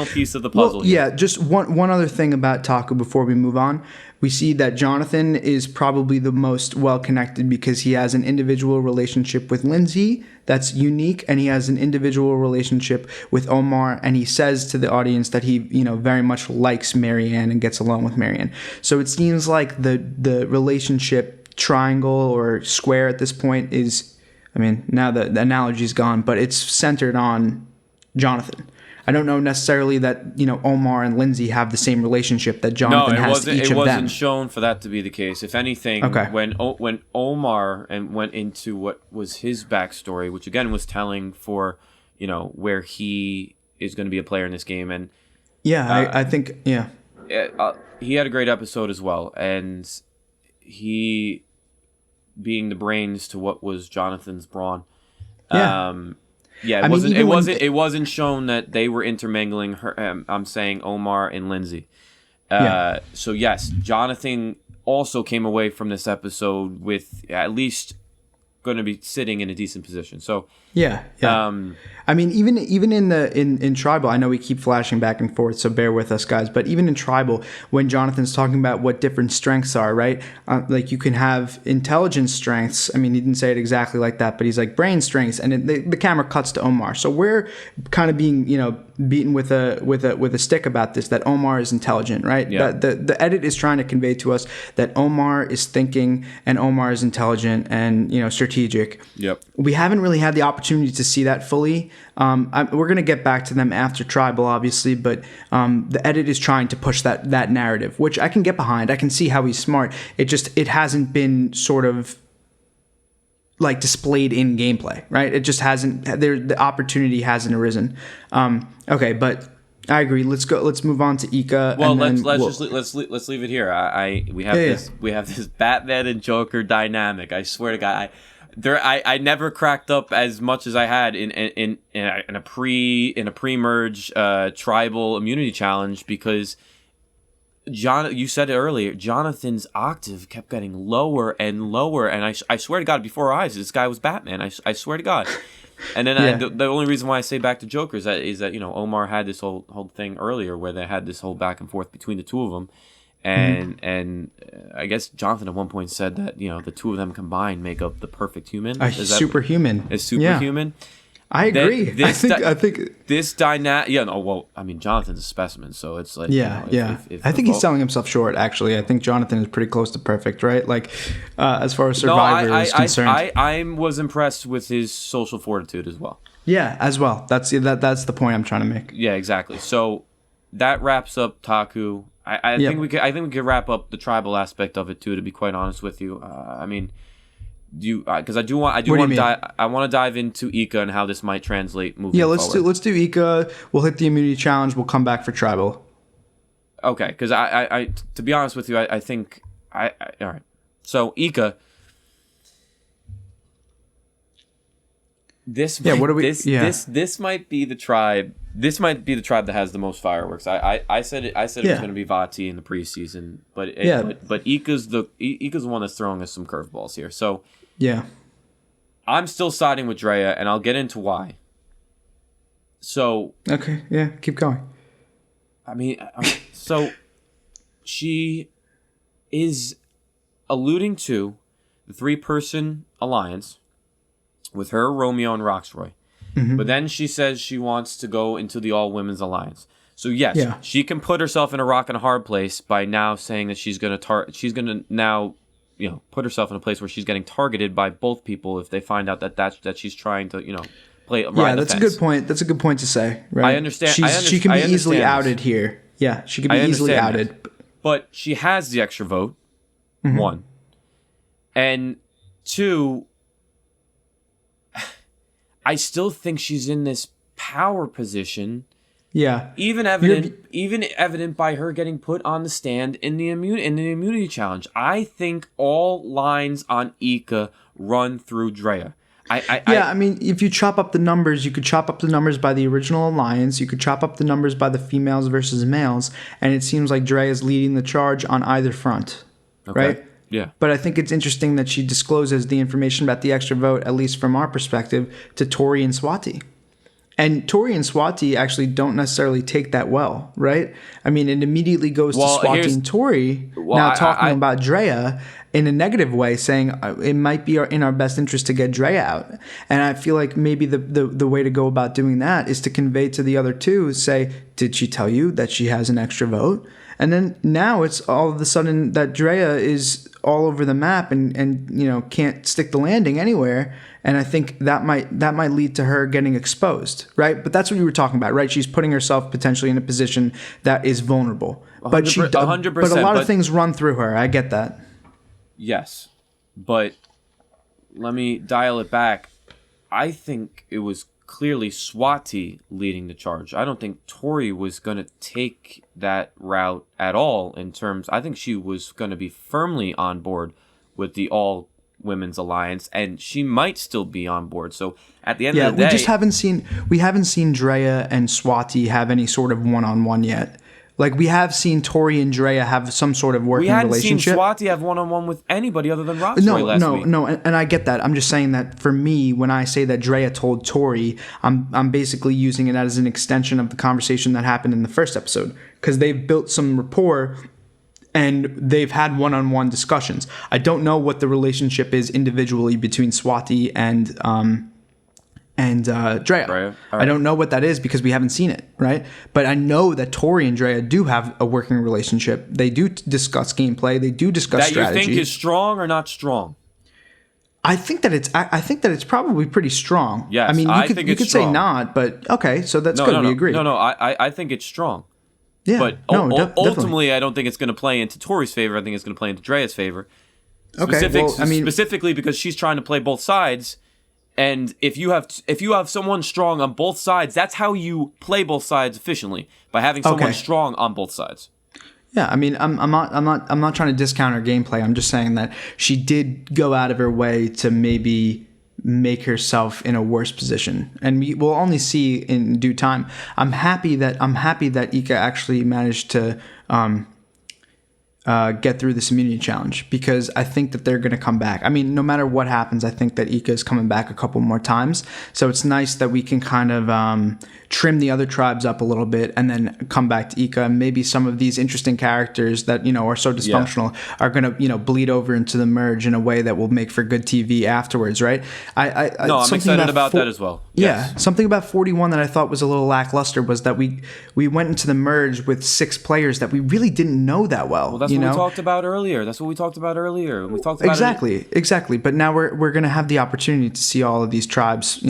piece of the puzzle. Well, yeah, just one other thing about Taco before we move on. We see that Jonathan is probably the most well connected because he has an individual relationship with Lindsay that's unique, and he has an individual relationship with Omar, and he says to the audience that he very much likes Marianne and gets along with Marianne. So it seems like the relationship triangle or square at this point is. I mean, now the analogy's gone, but it's centered on Jonathan. I don't know necessarily that, Omar and Lindsay have the same relationship that Jonathan has to each of them. It wasn't shown for that to be the case. If anything, when Omar went into what was his backstory, which again was telling for, where he is going to be a player in this game. And I think, he had a great episode as well. And he... being the brains to what was Jonathan's brawn. It wasn't shown that they were intermingling her. I'm saying Omar and Lindsay. So yes, Jonathan also came away from this episode with at least going to be sitting in a decent position. So I mean, even in Tribal, I know we keep flashing back and forth, so bear with us, guys. But even in Tribal, when Jonathan's talking about what different strengths are, right? Like you can have intelligence strengths. I mean, he didn't say it exactly like that, but he's like brain strengths, and the camera cuts to Omar. So we're kind of being, beaten with a stick about this, that Omar is intelligent, right? Yeah. The edit is trying to convey to us that Omar is thinking and Omar is intelligent and strategic. Yep. We haven't really had the opportunity to see that fully. We're going to get back to them after Tribal, obviously, but the edit is trying to push that narrative, which I can get behind. I can see how he's smart. It hasn't been sort of like displayed in gameplay, right? It just hasn't. The opportunity hasn't arisen. Okay, but I agree. Let's move on to Ika. Well, let's leave it here. We have this Batman and Joker dynamic. I swear to God, I never cracked up as much as I had in a pre-merge tribal immunity challenge because you said it earlier. Jonathan's octave kept getting lower and lower, and I swear to God, before our eyes, this guy was Batman. I swear to God. And then the only reason why I say back to Joker is that Omar had this whole thing earlier where they had this whole back and forth between the two of them, and I guess Jonathan at one point said that the two of them combined make up the perfect human. Superhuman. Is superhuman. Yeah. I agree. I think this dynamic. Yeah, no. Well, I mean, Jonathan's a specimen, so it's like. I think he's selling himself short. Actually, I think Jonathan is pretty close to perfect, right? Like, as far as Survivor is concerned, I was impressed with his social fortitude as well. Yeah, as well. That's the point I'm trying to make. Yeah, exactly. So that wraps up Taku. I think we could wrap up the tribal aspect of it too. To be quite honest with you, I mean. Because I want to dive into Ika and how this might translate moving forward. Let's do Ika. We'll hit the immunity challenge. We'll come back for tribal. Okay, because I to be honest with you, I think all right. So Ika, this might be the tribe. This might be the tribe that has the most fireworks. I said it was going to be Vati in the preseason, but Ika's the one that's throwing us some curveballs here. So yeah, I'm still siding with Drea, and I'll get into why. So okay, yeah, keep going. I mean, so she is alluding to the 3-person alliance with her, Romeo, and Roxroy. Mm-hmm. But then she says she wants to go into the all-women's alliance. So yes, she can put herself in a rock and a hard place by now saying that she's going to now, put herself in a place where she's getting targeted by both people if they find out that she's trying to, play. That's a good point. That's a good point to say. Right? I understand. She can be easily outed here. Yeah, she can be easily outed. But she has the extra vote. Mm-hmm. 1, and 2. I still think she's in this power position. Yeah. Even evident by her getting put on the stand in the immunity challenge. I think all lines on Ika run through Drea. I mean, if you chop up the numbers, you could chop up the numbers by the original alliance. You could chop up the numbers by the females versus males, and it seems like Drea is leading the charge on either front, right? Yeah. But I think it's interesting that she discloses the information about the extra vote, at least from our perspective, to Tori and Swati. And Tori and Swati actually don't necessarily take that well, right? I mean, it immediately goes to Swati and Tori talking about Drea in a negative way, saying it might be in our best interest to get Drea out. And I feel like maybe the way to go about doing that is to convey to the other two, say, did she tell you that she has an extra vote? And then now it's all of a sudden that Drea is all over the map and can't stick the landing anywhere. And I think that might lead to her getting exposed, right? But that's what you were talking about, right? She's putting herself potentially in a position that is vulnerable. But 100%. But a lot of things run through her. I get that. Yes, but let me dial it back. I think it was clearly Swati leading the charge. I don't think Tori was going to take that route at all in terms. I think she was going to be firmly on board with the all women's alliance, and she might still be on board. So at the end of the day, we haven't seen Drea and Swati have any sort of one-on-one yet. Like, we have seen Tori and Drea have some sort of working relationship. We hadn't seen Swati have one-on-one with anybody other than Roxroy last week. No, and I get that. I'm just saying that for me, when I say that Drea told Tori, I'm basically using it as an extension of the conversation that happened in the first episode. Because they've built some rapport and they've had one-on-one discussions. I don't know what the relationship is individually between Swati and Drea. Right. I don't know what that is because we haven't seen it, right? But I know that Tori and Drea do have a working relationship. They do discuss gameplay. They do discuss strategy. That you think is strong or not strong? I think that it's probably pretty strong. Yes, I mean, you could say not, but okay, so that's good. We agree. No, I think it's strong. Yeah, but ultimately, I don't think it's going to play into Tori's favor. I think it's going to play into Drea's favor. Specifically because she's trying to play both sides. And if you have someone strong on both sides, that's how you play both sides efficiently, by having someone strong on both sides. Yeah, I mean, I'm not trying to discount her gameplay. I'm just saying that she did go out of her way to maybe make herself in a worse position, and we'll only see in due time. I'm happy that Ika actually managed to get through this immunity challenge, because I think that they're going to come back. I mean, no matter what happens, I think that Ika is coming back a couple more times. So it's nice that we can kind of trim the other tribes up a little bit and then come back to Ika. And maybe some of these interesting characters that, are so dysfunctional are going to, bleed over into the merge in a way that will make for good TV afterwards, right? I'm excited about that as well. Yes. Yeah, something about 41 that I thought was a little lackluster was that we went into the merge with 6 players that we really didn't know that well. Well, that's what we talked about earlier. We talked about exactly. But now we're going to have the opportunity to see all of these tribes.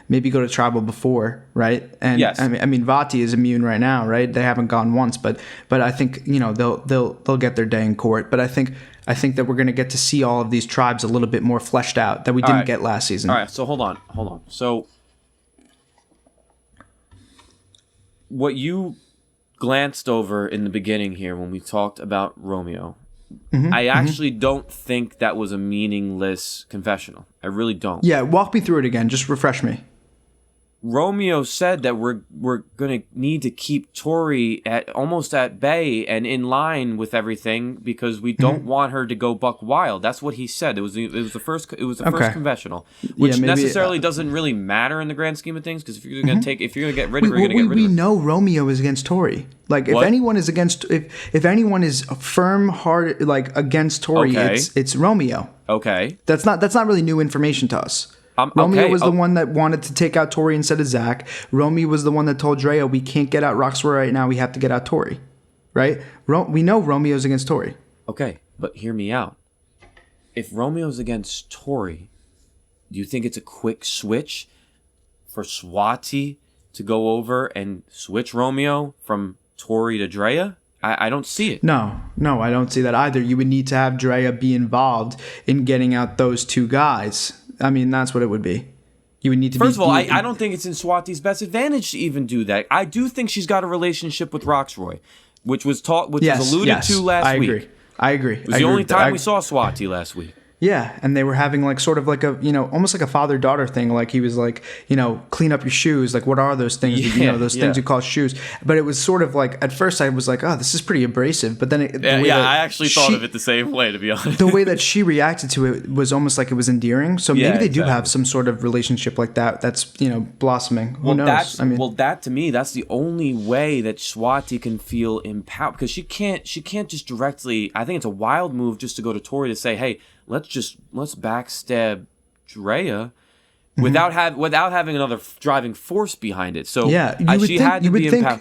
Maybe go to tribal before, right? And yes. I mean, Vati is immune right now, right? They haven't gone once, but I think they'll get their day in court. But I think that we're going to get to see all of these tribes a little bit more fleshed out that we didn't get last season. All right. So hold on. So what you glanced over in the beginning here when we talked about Romeo, I actually don't think that was a meaningless confessional. I really don't. Yeah, walk me through it again. Just refresh me. Romeo said that we're going to need to keep Tori almost at bay and in line with everything because we don't want her to go buck wild. That's what he said. It was the first confessional, which necessarily doesn't really matter in the grand scheme of things, because if you're going to get rid of her, you're going to get rid of her. We know Romeo is against Tori. Like if anyone is against, if anyone is firm hearted like against Tori, it's Romeo. Okay, that's not really new information to us. Romeo was the one that wanted to take out Tori instead of Zach. Romeo was the one that told Drea, we can't get out Roxroy right now. We have to get out Tori. Right? We know Romeo's against Tori. Okay, but hear me out. If Romeo's against Tori, do you think it's a quick switch for Swati to go over and switch Romeo from Tori to Drea? I don't see it. No, I don't see that either. You would need to have Drea be involved in getting out those 2 guys. I mean, that's what it would be. You would need to. First of all, I don't think it's in Swati's best advantage to even do that. I do think she's got a relationship with Roxroy, which was alluded to last week. I agree. It was the only time we saw Swati last week. Yeah, and they were having like sort of like a, almost like a father-daughter thing. Like he was like, clean up your shoes. Like what are those things? Things you call shoes. But it was sort of like, at first I was like, oh, this is pretty abrasive. But then I actually thought of it the same way, to be honest. The way that she reacted to it was almost like it was endearing. So maybe they do have some sort of relationship like that. That's blossoming. Who knows? That to me, that's the only way that Swati can feel empowered, because she can't just directly. I think it's a wild move just to go to Tori to say, hey, let's backstab Drea without having another driving force behind it. So she had to be empowered.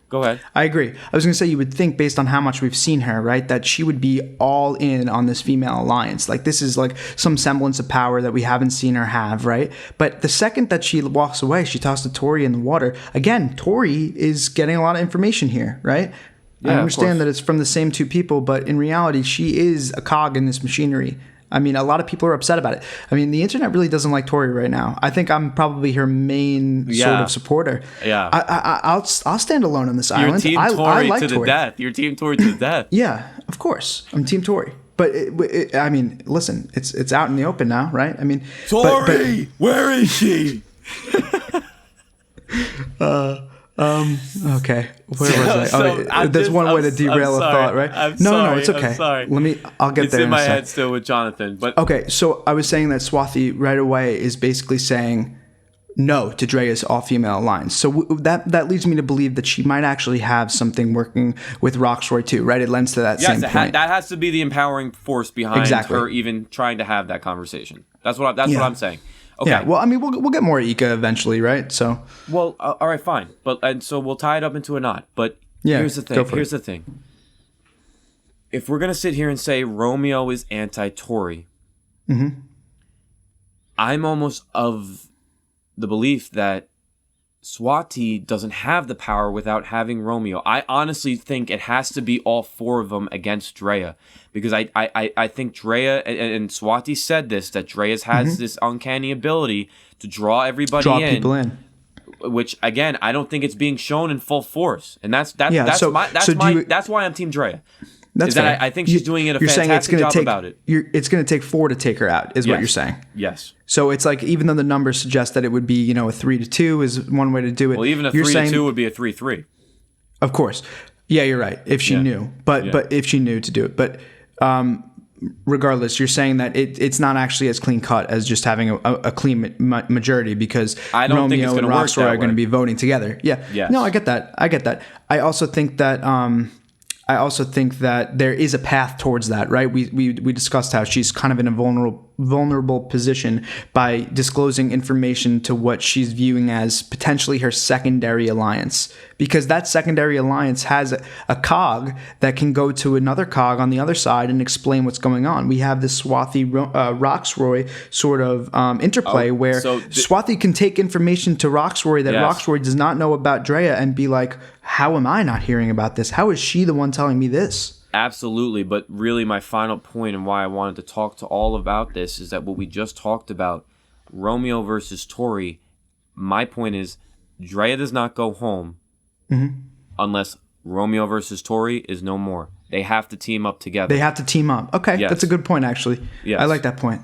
Go ahead. I agree. I was going to say, you would think, based on how much we've seen her, right, that she would be all in on this female alliance. Like this is like some semblance of power that we haven't seen her have, right? But the second that she walks away, she talks to Tori in the water. Again, Tori is getting a lot of information here, right? I understand that it's from the same 2 people, but in reality, she is a cog in this machinery. I mean, a lot of people are upset about it. I mean, the internet really doesn't like Tori right now. I think I'm probably her main sort of supporter. Yeah, I'll stand alone on this island. Team Tori to the death. You're Team Tori to the death. Yeah, of course, I'm Team Tori. But I mean, listen, it's out in the open now, right? I mean, Tori, where is she? Okay. Where was I? There's one way to derail a thought, right? No, it's okay. I'll get there. It's in my head still with Jonathan, but okay. So I was saying that Swati right away is basically saying no to Drea's all-female alliance. So that leads me to believe that she might actually have something working with Roxroy too, right? It lends to that same point. That has to be the empowering force behind her even trying to have that conversation. That's what I'm saying. Okay. Yeah, well, I mean, we'll get more Ika eventually, right? So. Well, all right, fine, so we'll tie it up into a knot. But here's the thing. If we're gonna sit here and say Romeo is anti-Tori, I'm almost of the belief that Swati doesn't have the power without having Romeo. I honestly think it has to be all 4 of them against Drea, because I think Drea, and Swati said this, that Drea has this uncanny ability to draw people in. Which again, I don't think it's being shown in full force, and that's why I'm Team Drea. I think she's doing a fantastic job about it. It's going to take 4 to take her out, is what you're saying. Yes. So it's like, even though the numbers suggest that it would be, a 3-2 is one way to do it. Well, even a 3-2 would be a 3-3. Of course. Yeah, you're right. If she knew, but if she knew to do it, but regardless, you're saying that it's not actually as clean cut as just having a clean majority, because I don't think it's Romeo and gonna work Roxroy that are going to way. be voting together. Yeah. Yes. No, I get that. I also think that there is a path towards that, right? We discussed how she's kind of in a vulnerable position by disclosing information to what she's viewing as potentially her secondary alliance, because that secondary alliance has a cog that can go to another cog on the other side and explain what's going on. We have this Swathi Roxroy sort of interplay where Swathi can take information to Roxroy that Roxroy does not know about Drea and be like, how am I not hearing about this? How is she the one telling me this? Absolutely, but really my final point and why I wanted to talk to all about this is that what we just talked about, Romeo versus Tori, my point is Drea does not go home unless Romeo versus Tori is no more. They have to team up together. They have to team up. Okay, that's a good point, actually. Yes. I like that point.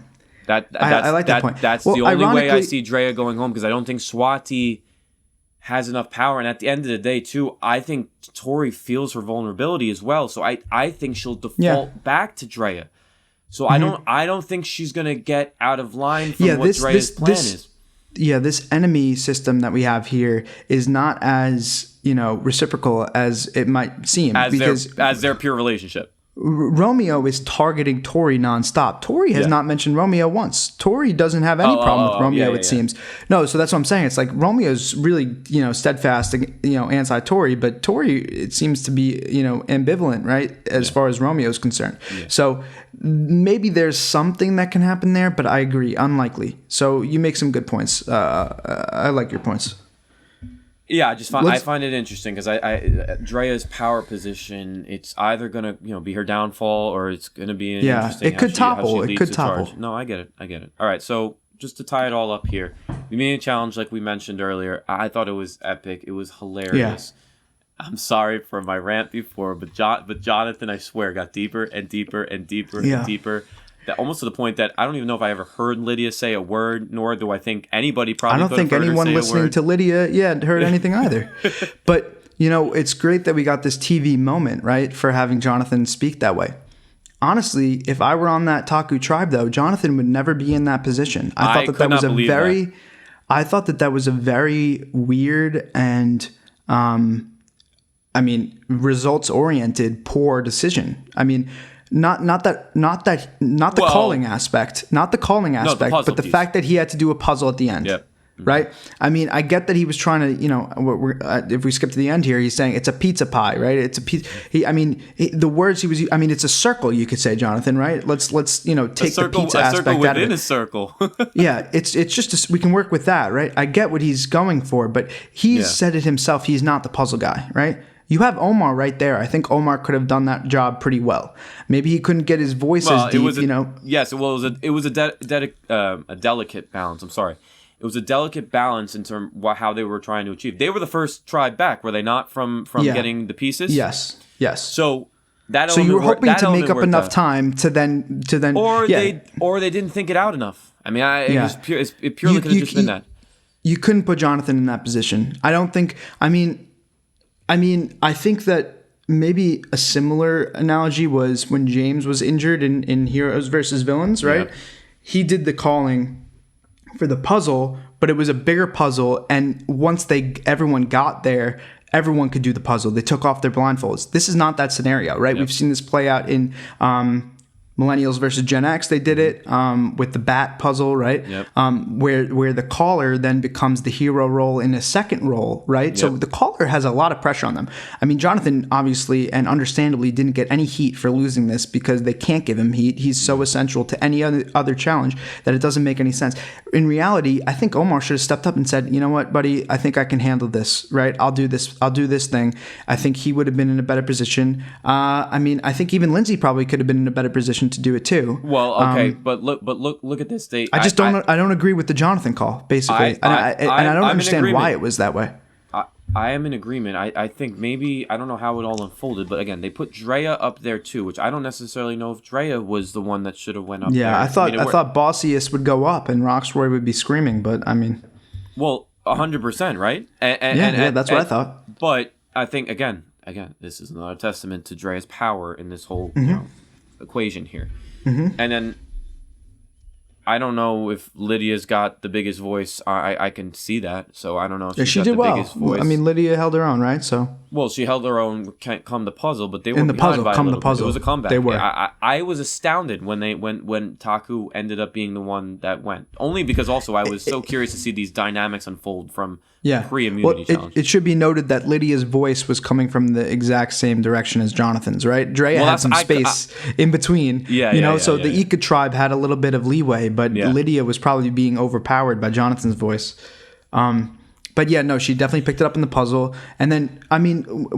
I like that point. That's the only way I see Drea going home, because I don't think Swati has enough power, and at the end of the day too, I think Tori feels her vulnerability as well, so I think she'll default back to Drea. So I don't think she's gonna get out of line from what Drea's plan is. Yeah, this enemy system that we have here is not as reciprocal as it might seem, as their pure relationship. Romeo is targeting Tori nonstop. Tori has not mentioned Romeo once. Tori doesn't have any problem with Romeo, it seems. No, so that's what I'm saying. It's like Romeo's really, steadfast, anti-Tori, but Tori, it seems to be, ambivalent, right, as far as Romeo's concerned. Yeah. So maybe there's something that can happen there, but I agree, unlikely. So you make some good points. I like your points. Yeah, I find it interesting because Drea's power position, it's either gonna be her downfall, or it's gonna be interesting. It could topple. It could topple. Charge. No, I get it. All right, so just to tie it all up here, the mini challenge, like we mentioned earlier, I thought it was epic. It was hilarious. Yeah. I'm sorry for my rant before, but Jonathan, I swear, got deeper and deeper and deeper and deeper. That almost to the point that I don't even know if I ever heard Lydia say a word, nor do I think anybody probably. I don't think anyone listening to Lydia, heard anything either. But it's great that we got this TV moment, right, for having Jonathan speak that way. Honestly, if I were on that Taku tribe, though, Jonathan would never be in that position. I thought that was a very weird and, results oriented, poor decision. Not the calling aspect, but the fact that he had to do a puzzle at the end. Yep. Right? I get that he was trying to, if we skip to the end here, he's saying it's a pizza pie, right? It's a pizza. The words he was, it's a circle, you could say, Jonathan, right? Let's take the pizza aspect out of it. A circle. Yeah, it's just, we can work with that, right? I get what he's going for, but he's said it himself. He's not the puzzle guy, right? You have Omar right there. I think Omar could have done that job pretty well. Maybe he couldn't get his voice as deep, Yes, well, it was a delicate balance. I'm sorry. It was a delicate balance in terms of how they were trying to achieve. They were the first tribe back, were they not, from getting the pieces? Yes. So that you were hoping to make up enough time to then or they didn't think it out enough. It purely could have just been that. You couldn't put Jonathan in that position. I don't think. I think that maybe a similar analogy was when James was injured in Heroes versus Villains, right? Yeah. He did the calling for the puzzle, but it was a bigger puzzle, and once everyone got there, everyone could do the puzzle. They took off their blindfolds. This is not that scenario, right? Yep. We've seen this play out in Millennials versus Gen X. They did it with the bat puzzle, right? Yep. Where the caller then becomes the hero role in a second role, right? Yep. So the caller has a lot of pressure on them. Jonathan obviously and understandably didn't get any heat for losing this because they can't give him heat. He's so essential to any other challenge that it doesn't make any sense. In reality, I think Omar should have stepped up and said, you know what, buddy, I think I can handle this, right? I'll do this thing. I think he would have been in a better position. I think even Lindsay probably could have been in a better position to do it too. Well, okay, but look at this. I don't agree with the Jonathan call, basically, and I don't understand why it was that way. I am in agreement. I think maybe, I don't know how it all unfolded, but again, they put Drea up there too, which I don't necessarily know if Drea was the one that should have went up there. Yeah, I thought Bossiest would go up and Roxroy would be screaming, but Well, 100%, right? And that's what I thought. But I think, again, again, this is another testament to Drea's power in this whole equation here. And then I don't know if Lydia's got the biggest voice. I can see that, so I don't know if she got did the well. biggest voice. I mean, Lydia held her own, right? So she held her own. Can't come the puzzle, but they were in the behind puzzle. by a Come the little bit. puzzle. It was a comeback. They were. I was astounded when Taku ended up being the one that went. Only because also I was so curious to see these dynamics unfold from pre-immunity challenge. It should be noted that Lydia's voice was coming from the exact same direction as Jonathan's, right? Drea had some space in between. So the Ika tribe had a little bit of leeway, but Lydia was probably being overpowered by Jonathan's voice. But yeah, no, she definitely picked it up in the puzzle. And then, I mean,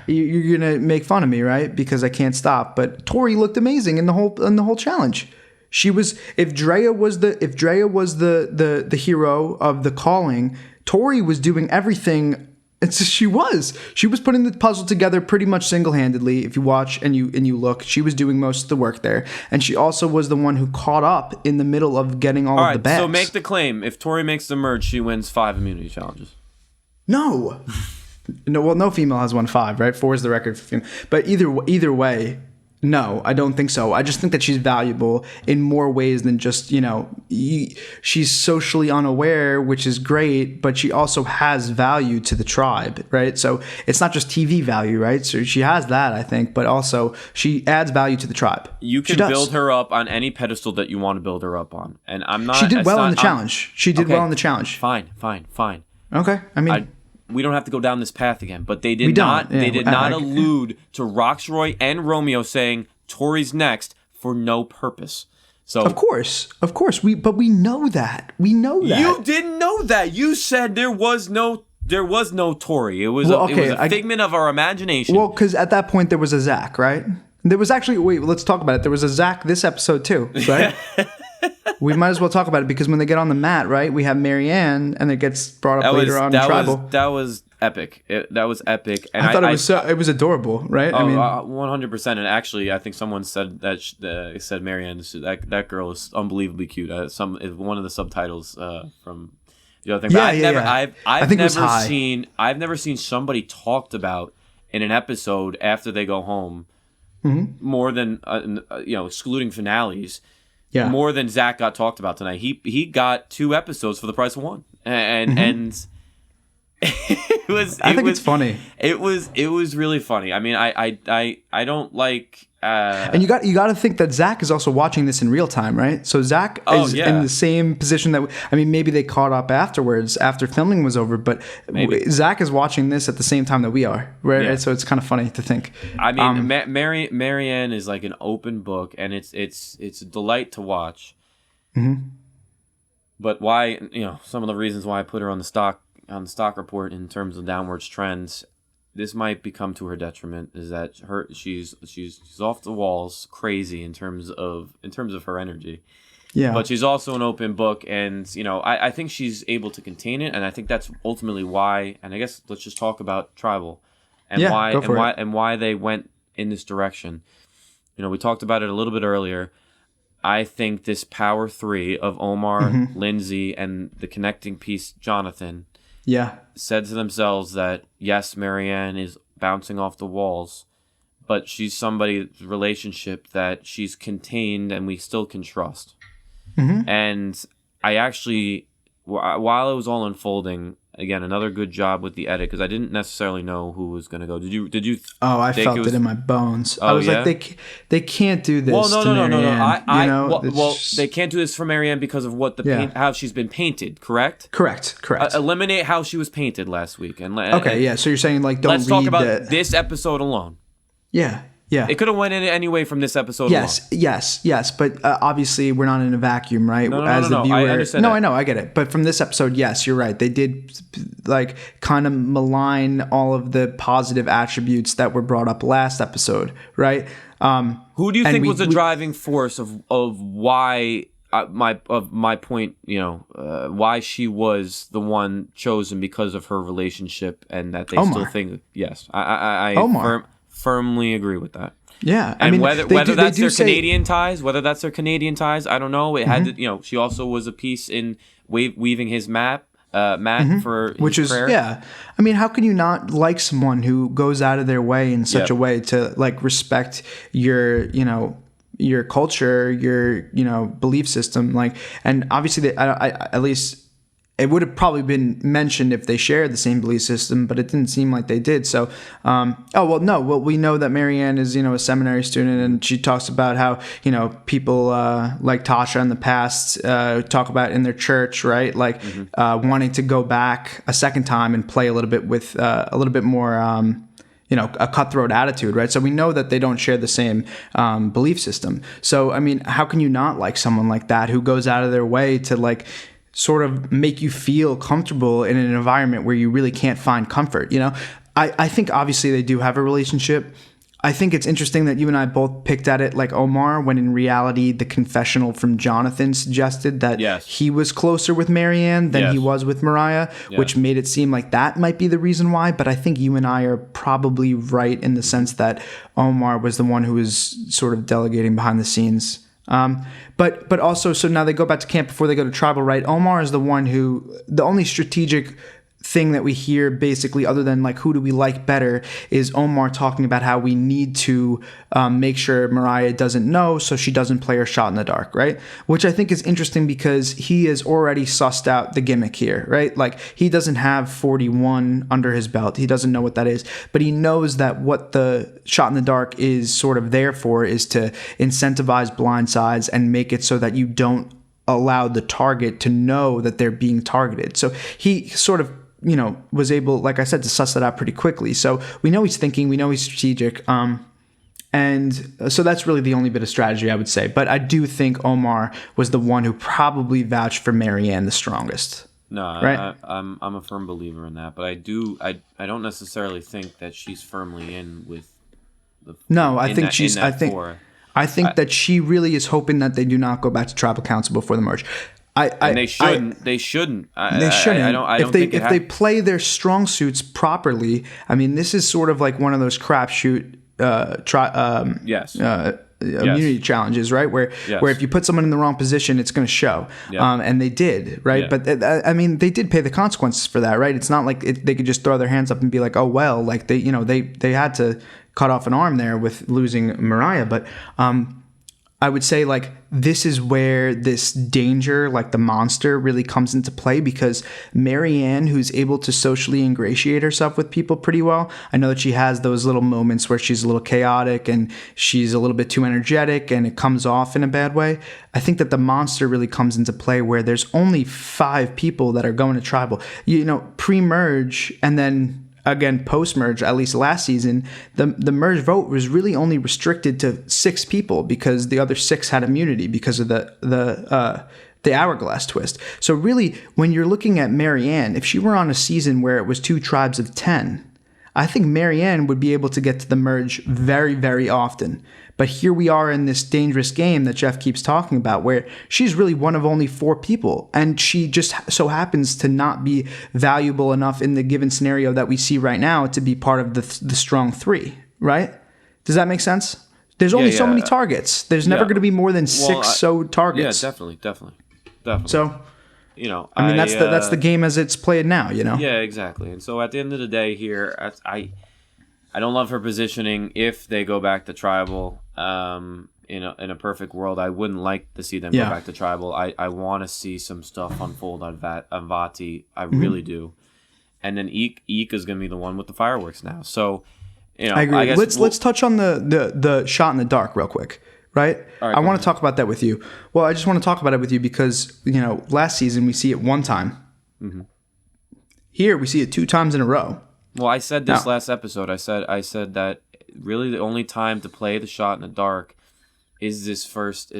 you're gonna make fun of me, right? Because I can't stop. But Tori looked amazing in the whole challenge. She was, if Drea was the hero of the calling, Tori was doing everything. She was putting the puzzle together pretty much single-handedly. If you watch and you look, she was doing most of the work there, and she also was the one who caught up in the middle of getting all of the bags. So make the claim: if Tori makes the merge, she wins 5 immunity challenges. No, no female has won 5, right? 4 is the record for female. But either way. No, I don't think so. I just think that she's valuable in more ways than just, she's socially unaware, which is great, but she also has value to the tribe, right? So it's not just TV value, right? So she has that, I think, but also she adds value to the tribe. You can build her up on any pedestal that you want to build her up on. And I'm not... She did well in the challenge. She did well in the challenge. Fine. Okay, I mean... we don't have to go down this path again, but they did not allude to Roxroy and Romeo saying Tori's next for no purpose. So Of course. We know that. You didn't know that. You said there was no Tori. It was a figment of our imagination. Well, because at that point there was a Zach, right? There was actually, wait, let's talk about it. There was a Zach this episode too, right? We might as well talk about it because when they get on the mat, right, we have Marianne, and it gets brought up later on in Tribal. That was epic. That was epic. And I thought it was adorable, right? Oh, I mean, 100%. And actually, I think someone said that said Marianne. That girl is unbelievably cute. One of the subtitles from the other thing. I've never seen somebody talked about in an episode after they go home more than excluding finales. Yeah. More than Zach got talked about tonight. He got 2 episodes for the price of 1, and it's funny. It was really funny. I mean, I don't like. And you got to think that Zach is also watching this in real time, right? So Zach is in the same position that maybe they caught up afterwards after filming was over, but Zach is watching this at the same time that we are, right? Yeah. So it's kind of funny to think. I mean, Marianne is like an open book, and it's a delight to watch. Mm-hmm. But why? Some of the reasons why I put her on the stock report in terms of downwards trends. This might become to her detriment. Is that she's off the walls, crazy in terms of her energy. Yeah. But she's also an open book, and I think she's able to contain it, and I think that's ultimately why. And I guess let's just talk about Tribal, and why they went in this direction. We talked about it a little bit earlier. I think this power 3 of Omar, Lindsay, and the connecting piece Jonathan. Yeah. Said to themselves that, yes, Marianne is bouncing off the walls, but she's somebody's relationship that she's contained and we still can trust. Mm-hmm. And I actually, while it was all unfolding, again, another good job with the edit, because I didn't necessarily know who was going to go. Did you? Oh, I felt it in my bones. I was like, they can't do this. Well, no. They can't do this for Marianne because of what how she's been painted. Correct. Eliminate how she was painted last week. So you're saying don't. Let's talk about this episode alone. Yeah. Yeah, it could have went in any way from this episode. Yes. But obviously, we're not in a vacuum, right? No. I understand. No, I know, I get it. But from this episode, yes, you're right. They did kind of malign all of the positive attributes that were brought up last episode, right? Who do you think was the driving force of why? My point, why she was the one chosen because of her relationship, and that they still think yes, I Omar. Firmly agree with that. Yeah, and whether that's their Canadian ties, I don't know. It had to, she also was a piece in weaving his map, Matt, for his which is prayer. yeah. I mean, how can you not like someone who goes out of their way in such a way to like respect your, your culture, your, belief system, like, and obviously I at least it would have probably been mentioned if they shared the same belief system, but it didn't seem like they did. So, we know that Marianne is, a seminary student, and she talks about how, people like Tasha in the past talk about in their church, right? Like wanting to go back a second time and play a little bit with a little bit more, a cutthroat attitude, right? So we know that they don't share the same belief system. So, I mean, how can you not like someone like that who goes out of their way to like sort of make you feel comfortable in an environment where you really can't find comfort? I think obviously they do have a relationship. I think it's interesting that you and I both picked at it like Omar, when in reality the confessional from Jonathan suggested that he was closer with Marianne than he was with Mariah, which made it seem like that might be the reason why. But I think you and I are probably right in the sense that Omar was the one who was sort of delegating behind the scenes. But also, so now they go back to camp before they go to tribal, right? Omar is the one who, the only strategic thing that we hear basically, other than like who do we like better, is Omar talking about how we need to make sure Mariah doesn't know so she doesn't play her shot in the dark, right? Which I think is interesting because he has already sussed out the gimmick here, right? Like he doesn't have 41 under his belt. He doesn't know what that is, but he knows that what the shot in the dark is sort of there for is to incentivize blind sides and make it so that you don't allow the target to know that they're being targeted. So he sort of was able, like I said, to suss that out pretty quickly. So we know he's thinking, we know he's strategic. And so that's really the only bit of strategy I would say. But I do think Omar was the one who probably vouched for Marianne the strongest. No, right? I'm a firm believer in that. But I don't necessarily think that she's firmly in with the. No, I think she's. I think that she really is hoping that they do not go back to tribal council before the merge. And they shouldn't. They shouldn't. I don't think if they play their strong suits properly. I mean, this is sort of like one of those crapshoot immunity challenges, right? Where if you put someone in the wrong position, it's going to show. And they did, right? Yeah. But I mean, they did pay the consequences for that, right? It's not like they could just throw their hands up and be like, oh well, like they had to cut off an arm there with losing Mariah, but. I would say like this is where this danger, like the monster, really comes into play because Marianne, who's able to socially ingratiate herself with people pretty well, I know that she has those little moments where she's a little chaotic and she's a little bit too energetic and it comes off in a bad way. I think that the monster really comes into play where there's only 5 people that are going to tribal, pre-merge, and then again, post-merge, at least last season, the merge vote was really only restricted to 6 people because the other 6 had immunity because of the hourglass twist. So really, when you're looking at Marianne, if she were on a season where it was 2 tribes of 10, I think Marianne would be able to get to the merge very, very often. But here we are in this dangerous game that Jeff keeps talking about where she's really one of only 4 people. And she just so happens to not be valuable enough in the given scenario that we see right now to be part of the strong 3, right? Does that make sense? There's only so many targets. There's never going to be more than 6 targets. Yeah, definitely. So, I mean, that's the game as it's played now, Yeah, exactly. And so at the end of the day here, I don't love her positioning if they go back to tribal. In a perfect world, I wouldn't like to see them go back to tribal. I want to see some stuff unfold on Vati. I really do. And then Eek is going to be the one with the fireworks now. So, I agree. I guess let's touch on the shot in the dark real quick. Right? I want to talk about that with you. Well, I just want to talk about it with you because, last season we see it 1 time. Mm-hmm. Here we see it 2 times in a row. Well, I said this last episode. I said that really the only time to play the shot in the dark is this first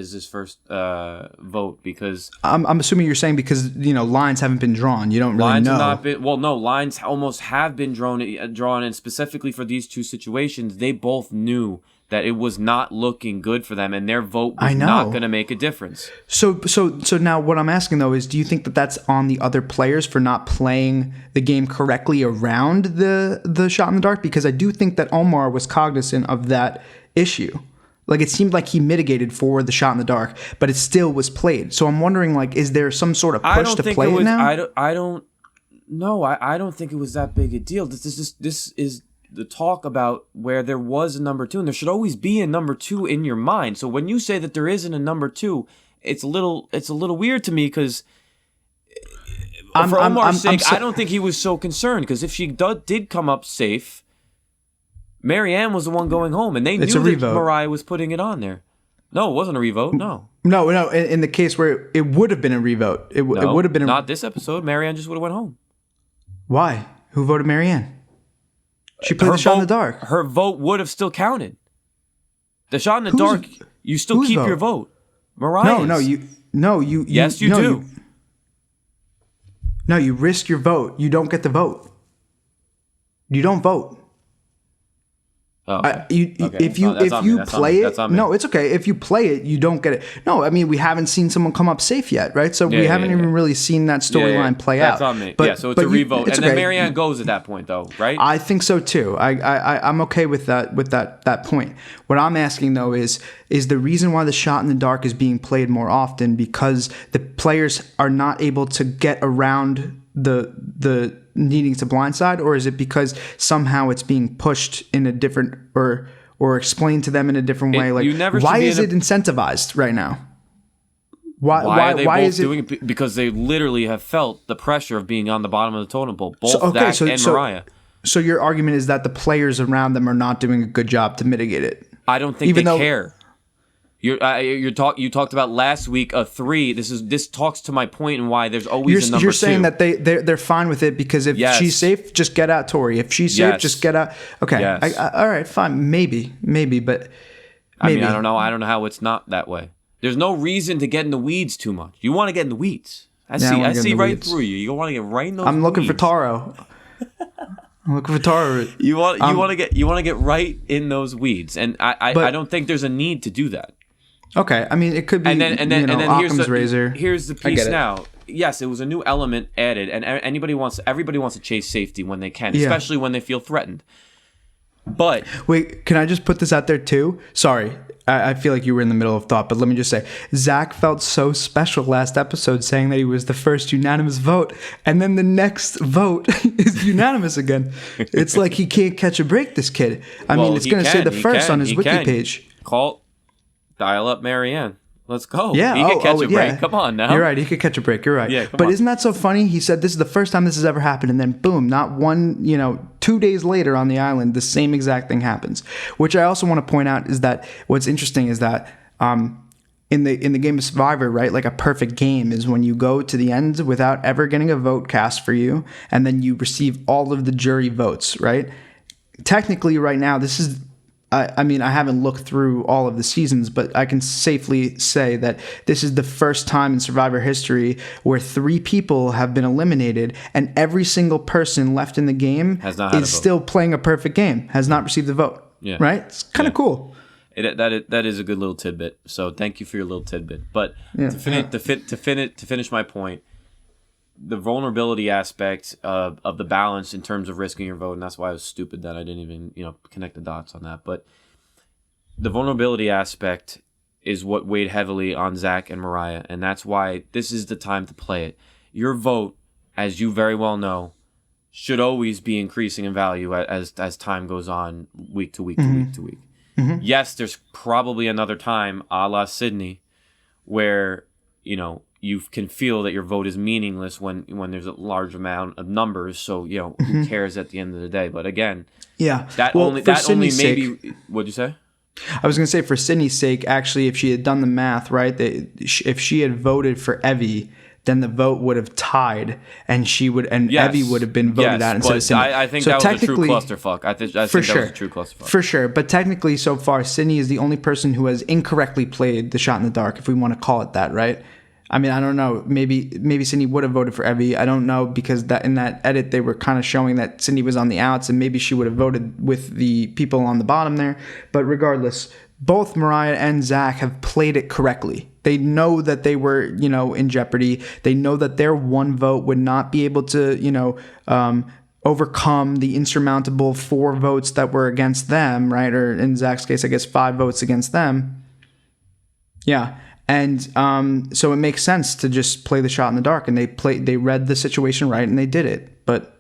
vote because I'm assuming you're saying because lines haven't been drawn. You don't really know. Lines almost have been drawn, and specifically for these 2 situations, they both knew that it was not looking good for them, and their vote was not going to make a difference. So now what I'm asking, though, is do you think that that's on the other players for not playing the game correctly around the shot in the dark? Because I do think that Omar was cognizant of that issue. Like, it seemed like he mitigated for the shot in the dark, but it still was played. So I'm wondering, like, is there some sort of push to play it now? No, I don't think it was that big a deal. This is the talk about where there was a number two, and there should always be a number two in your mind. So when you say that there isn't a number two, it's a little weird to me because for Omar's sake, I don't think he was so concerned because if she did come up safe, Marianne was the one going home, and they knew that Mariah was putting it on there. No, it wasn't a revote. No. In the case where it would have been a revote, it would have been not this episode. Marianne just would have went home. Why? Who voted Marianne? She played the shot in the dark. Her vote would have still counted. The shot in the dark, you still keep your vote. Mariah's. Yes, you do. No, you risk your vote. You don't get the vote. You don't vote. Oh, okay. If you play it, no, it's okay. If you play it, you don't get it. No, I mean we haven't seen someone come up safe yet, right? So we haven't even really seen that storyline play out. That's on me. But, so it's a revote, and then Marianne goes at that point, though, right? I think so too. I'm okay with that point. What I'm asking though is the reason why the shot in the dark is being played more often because the players are not able to get around the needing to blindside, or is it because somehow it's being pushed in a different or explained to them in a different way? Like, why is it incentivized right now? Why are they both doing it? Because they literally have felt the pressure of being on the bottom of the totem pole, both Zach and Mariah. So your argument is that the players around them are not doing a good job to mitigate it. I don't think they care. You talked about last week a 3. This talks to my point and why there's always a number 2. You're saying that they're fine with it because if she's safe, just get out, Tori. If she's safe, just get out. Okay, all right, fine, maybe, but maybe. I mean, I don't know how it's not that way. There's no reason to get in the weeds too much. You want to get in the weeds. I see right through you. You want to get right in those. I'm looking for Taro. I'm looking for Taro. You want to get right in those weeds, and I don't think there's a need to do that. Okay, I mean it could be. And then Occam's razor. Here's the piece now. Yes, it was a new element added, and everybody wants to chase safety when they can, especially when they feel threatened. But wait, can I just put this out there too? Sorry, I feel like you were in the middle of thought, but let me just say, Zach felt so special last episode, saying that he was the first unanimous vote, and then the next vote is unanimous again. It's like he can't catch a break. This kid. I mean, it's going to say the first on his wiki page. Dial up Marianne. Let's go. Yeah, he could catch a break. Come on now. You're right. He could catch a break. You're right. Yeah, but isn't that so funny? He said this is the first time this has ever happened, and then boom, not 2 days later on the island, the same exact thing happens. Which I also want to point out is that what's interesting is that in the game of Survivor, right, like a perfect game is when you go to the end without ever getting a vote cast for you, and then you receive all of the jury votes, right? Technically, right now, this is. I mean, I haven't looked through all of the seasons, but I can safely say that this is the first time in Survivor history where 3 people have been eliminated and every single person left in the game is still playing a perfect game, has not received a vote. Yeah. Right? It's kind of cool. That is a good little tidbit. So thank you for your little tidbit. But to finish my point, the vulnerability aspect of the balance in terms of risking your vote, and that's why I was stupid that I didn't even connect the dots on that. But the vulnerability aspect is what weighed heavily on Zach and Mariah, and that's why this is the time to play it. Your vote, as you very well know, should always be increasing in value as time goes on, week to week to week to week. Mm-hmm. Yes, there's probably another time, a la Sydney, where you can feel that your vote is meaningless when there's a large amount of numbers. So who cares at the end of the day? But again, that only maybe. What'd you say? I was going to say for Sydney's sake, actually, if she had done the math right, if she had voted for Evie, then the vote would have tied, and Evie would have been voted out instead of Sydney. I think that was a true clusterfuck. I think that was a true clusterfuck. For sure. But technically, so far, Sydney is the only person who has incorrectly played the shot in the dark, if we want to call it that, right? I mean, I don't know. Maybe Sydney would have voted for Evie. I don't know, because in that edit they were kind of showing that Sydney was on the outs, and maybe she would have voted with the people on the bottom there. But regardless, both Mariah and Zach have played it correctly. They know that they were, in jeopardy. They know that their one vote would not be able to, overcome the insurmountable 4 votes that were against them, right? Or in Zach's case, I guess 5 votes against them. Yeah. And so it makes sense to just play the shot in the dark, and they read the situation right, and they did it. But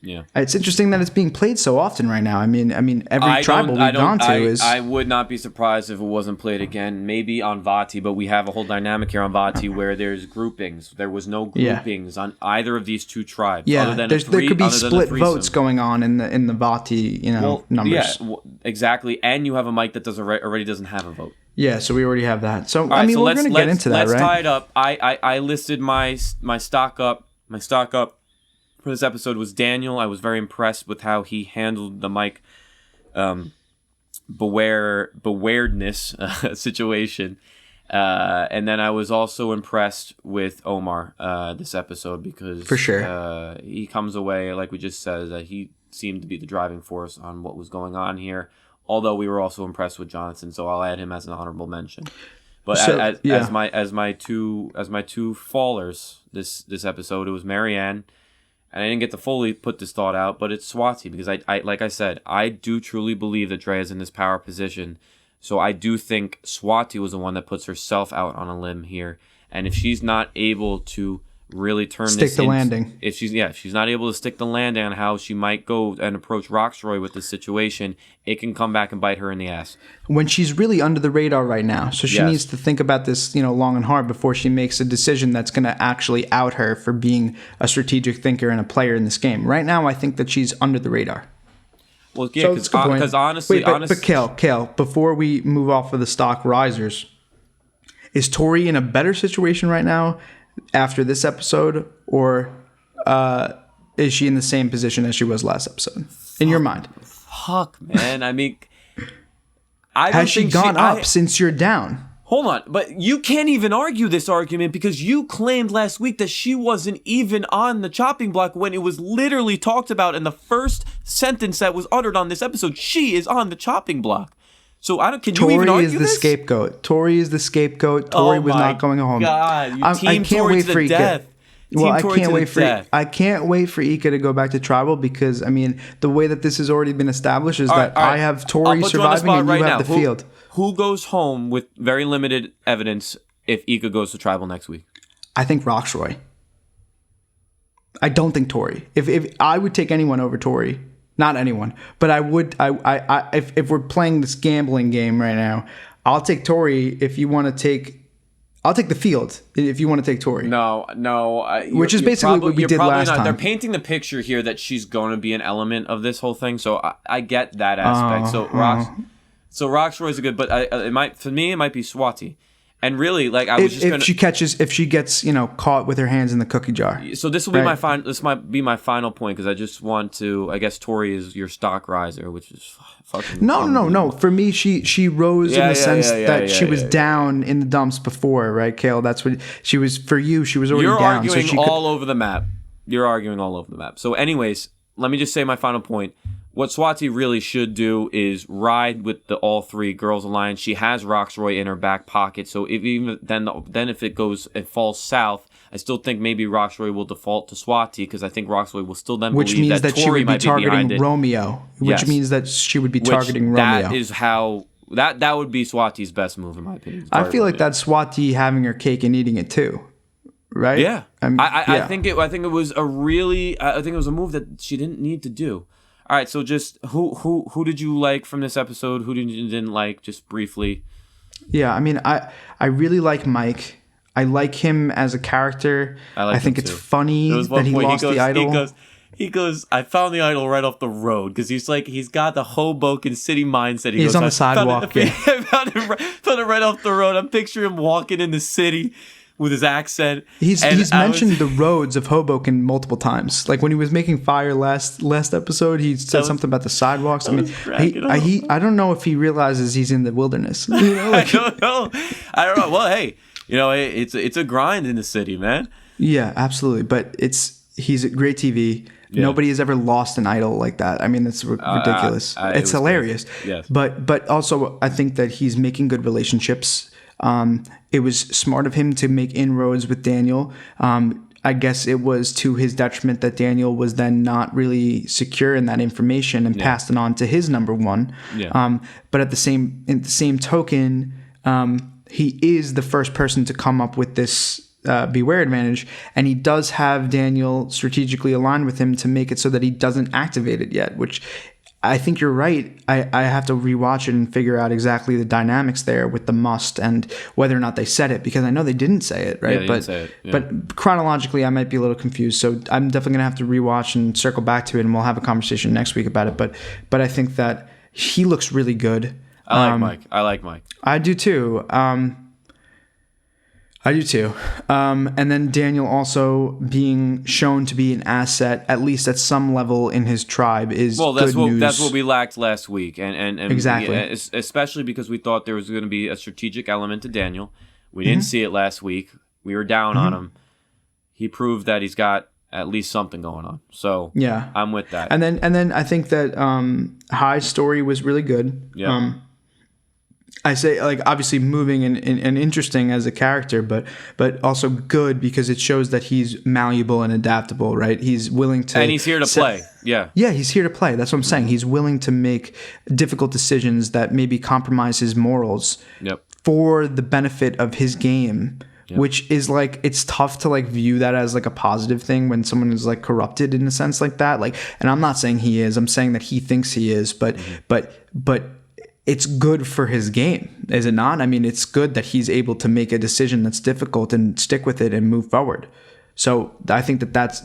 Yeah, it's interesting that it's being played so often right now. I mean, every tribal we've gone to is. I would not be surprised if it wasn't played again. Maybe on Vati, but we have a whole dynamic here on Vati where there's groupings. There was no groupings on either of these two tribes. Yeah, other than there could be split votes going on in the Vati, numbers. Yeah, exactly. And you have a Mike that already doesn't have a vote. Yeah, so we already have that. So I mean, we're going to get into that, right? Let's tie it up. I listed my stock up. My stock up for this episode was Daniel. I was very impressed with how he handled the Mike bewaredness situation. And then I was also impressed with Omar this episode because for sure he comes away, like we just said, that he seemed to be the driving force on what was going on here. Although we were also impressed with Jonathan, so I'll add him as an honorable mention. But as my two fallers this episode, it was Marianne. And I didn't get to fully put this thought out, but it's Swati because I like I said, I do truly believe that Drea's in this power position. So I do think Swati was the one that puts herself out on a limb here. And if she's not able to really stick the landing, if she's not able to stick the landing on how she might go and approach Roxroy with this situation, it can come back and bite her in the ass. When she's really under the radar right now, so she needs to think about this, long and hard before she makes a decision that's going to actually out her for being a strategic thinker and a player in this game. Right now, I think that she's under the radar. Well, yeah, because honestly, but Kale, before we move off of the stock risers, is Tori in a better situation right now after this episode, or is she in the same position as she was last episode? In your mind? Fuck, man. I mean, has she gone up since you're down? Hold on, but you can't even argue this argument because you claimed last week that she wasn't even on the chopping block when it was literally talked about in the first sentence that was uttered on this episode. She is on the chopping block. So can you even argue this? Tori is the scapegoat. Tori is the scapegoat. Tori was not going home. God, you team Tori to the death. Well, I can't wait for Ika to go back to tribal because, I mean, the way that this has already been established is that I have Tori surviving and you have the field. Who goes home with very limited evidence if Ika goes to tribal next week? I think Roxroy. I don't think Tori. If I would take anyone over Tori, not anyone, but I would. If we're playing this gambling game right now, I'll take Tori. If you want to take. I'll take the field if you want to take Tori. No. Which is basically what we did last time. They're painting the picture here that she's going to be an element of this whole thing, so I get that aspect. So Roxroy's a good, but it might be Swati. And really, like if she gets caught with her hands in the cookie jar. So this will be my final. This might be my final point because I just want to. I guess Tori is your stock riser, which is fucking. No. For me, she rose in the sense that she was down in the dumps before, right, Kale? That's what she was for you. She was already down. You're arguing all over the map. You're arguing all over the map. So, anyways, let me just say my final point. What Swati really should do is ride with the all three girls alliance. She has Roxroy in her back pocket, so if it falls south, I still think maybe Roxroy will default to Swati because I think Roxroy will still then believe that Tori she would be targeting it. Romeo. Which means that she would be targeting Romeo. That is how that would be Swati's best move in my opinion. I feel like that's Swati having her cake and eating it too. Right? Yeah. I think it was a move that she didn't need to do. All right, so just who did you like from this episode? Who didn't like? Just briefly. Yeah, I mean, I really like Mike. I like him as a character. I think it's funny that he lost the idol. He goes, I found the idol right off the road because he's got the Hoboken city mindset. He's on the sidewalk. I found it right off the road. I'm picturing him walking in the city with his accent. He's mentioned the roads of Hoboken multiple times. Like when he was making Fire last episode, he said something about the sidewalks. I mean, I don't know if he realizes he's in the wilderness. I don't know. Well, hey, it's a grind in the city, man. Yeah, absolutely. But he's great TV. Yeah. Nobody has ever lost an idol like that. I mean, it's ridiculous. It's hilarious. Yes. But also, I think that he's making good relationships. It was smart of him to make inroads with Daniel. I guess it was to his detriment that Daniel was then not really secure in that information and passed it on to his number one. Yeah. But in the same token, he is the first person to come up with this beware advantage, and he does have Daniel strategically aligned with him to make it so that he doesn't activate it yet, which I think you're right. I have to rewatch it and figure out exactly the dynamics there with the must and whether or not they said it, because I know they didn't say it, right? Yeah, they didn't say it. Yeah. But chronologically, I might be a little confused. So I'm definitely gonna have to rewatch and circle back to it, and we'll have a conversation next week about it. But I think that he looks really good. I like Mike. I do too. And then Daniel also being shown to be an asset, at least at some level in his tribe, is good news. That's what we lacked last week, and exactly, especially because we thought there was going to be a strategic element to Daniel. We didn't see it last week. We were down on him. He proved that he's got at least something going on. So yeah, I'm with that. And then I think that High's story was really good. Yeah. I say, like, obviously moving and interesting as a character, but also good because it shows that he's malleable and adaptable, right? He's willing to... And he's here to play, yeah. Yeah, he's here to play. That's what I'm saying. He's willing to make difficult decisions that maybe compromise his morals for the benefit of his game, which is, like, it's tough to, like, view that as, like, a positive thing when someone is, like, corrupted in a sense like that. Like, and I'm not saying he is. I'm saying that he thinks he is, but it's good for his game, is it not? I mean, it's good that he's able to make a decision that's difficult and stick with it and move forward. So I think that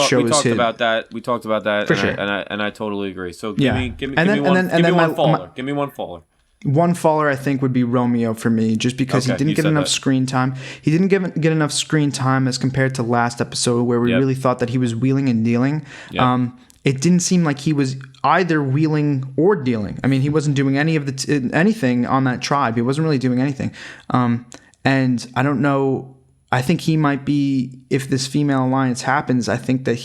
shows. We talked about that for sure, and I totally agree. So give me one faller. One faller, I think, would be Romeo for me, just because he didn't get enough screen time. He didn't get enough screen time as compared to last episode, where we really thought that he was wheeling and dealing. Yep. It didn't seem like he was either wheeling or dealing. I mean, he wasn't doing any of anything on that tribe. He wasn't really doing anything. And I don't know. I think he might be, if this female alliance happens, I think that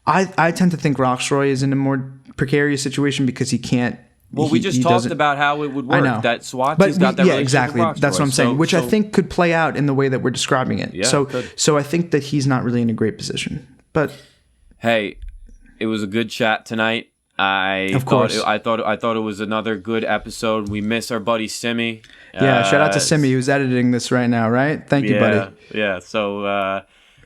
I tend to think Roxroy is in a more precarious situation because he can't. Well, we just talked about how it would work. I know. That Swati's got that relationship exactly. with Roxroy. That's what I'm saying, which I think could play out in the way that we're describing it. Yeah, so I think that he's not really in a great position. But hey, it was a good chat tonight. I thought it was another good episode. We miss our buddy Simi. Yeah, shout out to Simi, who's editing this right now, right? Thank you, buddy. Yeah, so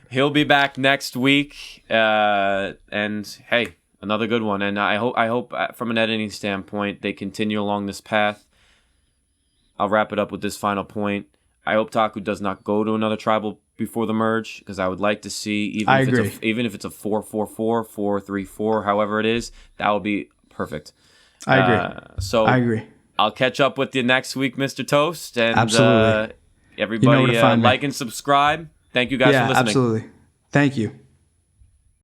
he'll be back next week. And hey, another good one. And I hope from an editing standpoint, they continue along this path. I'll wrap it up with this final point. I hope Taku does not go to another tribal before the merge, because I would like to see, even if it's a 4-4-4, 4-3-4, however it is, that would be perfect. I agree. I agree. I'll catch up with you next week, Mr. Toast. And absolutely. Everybody, like and subscribe. Thank you guys for listening. Absolutely. Thank you.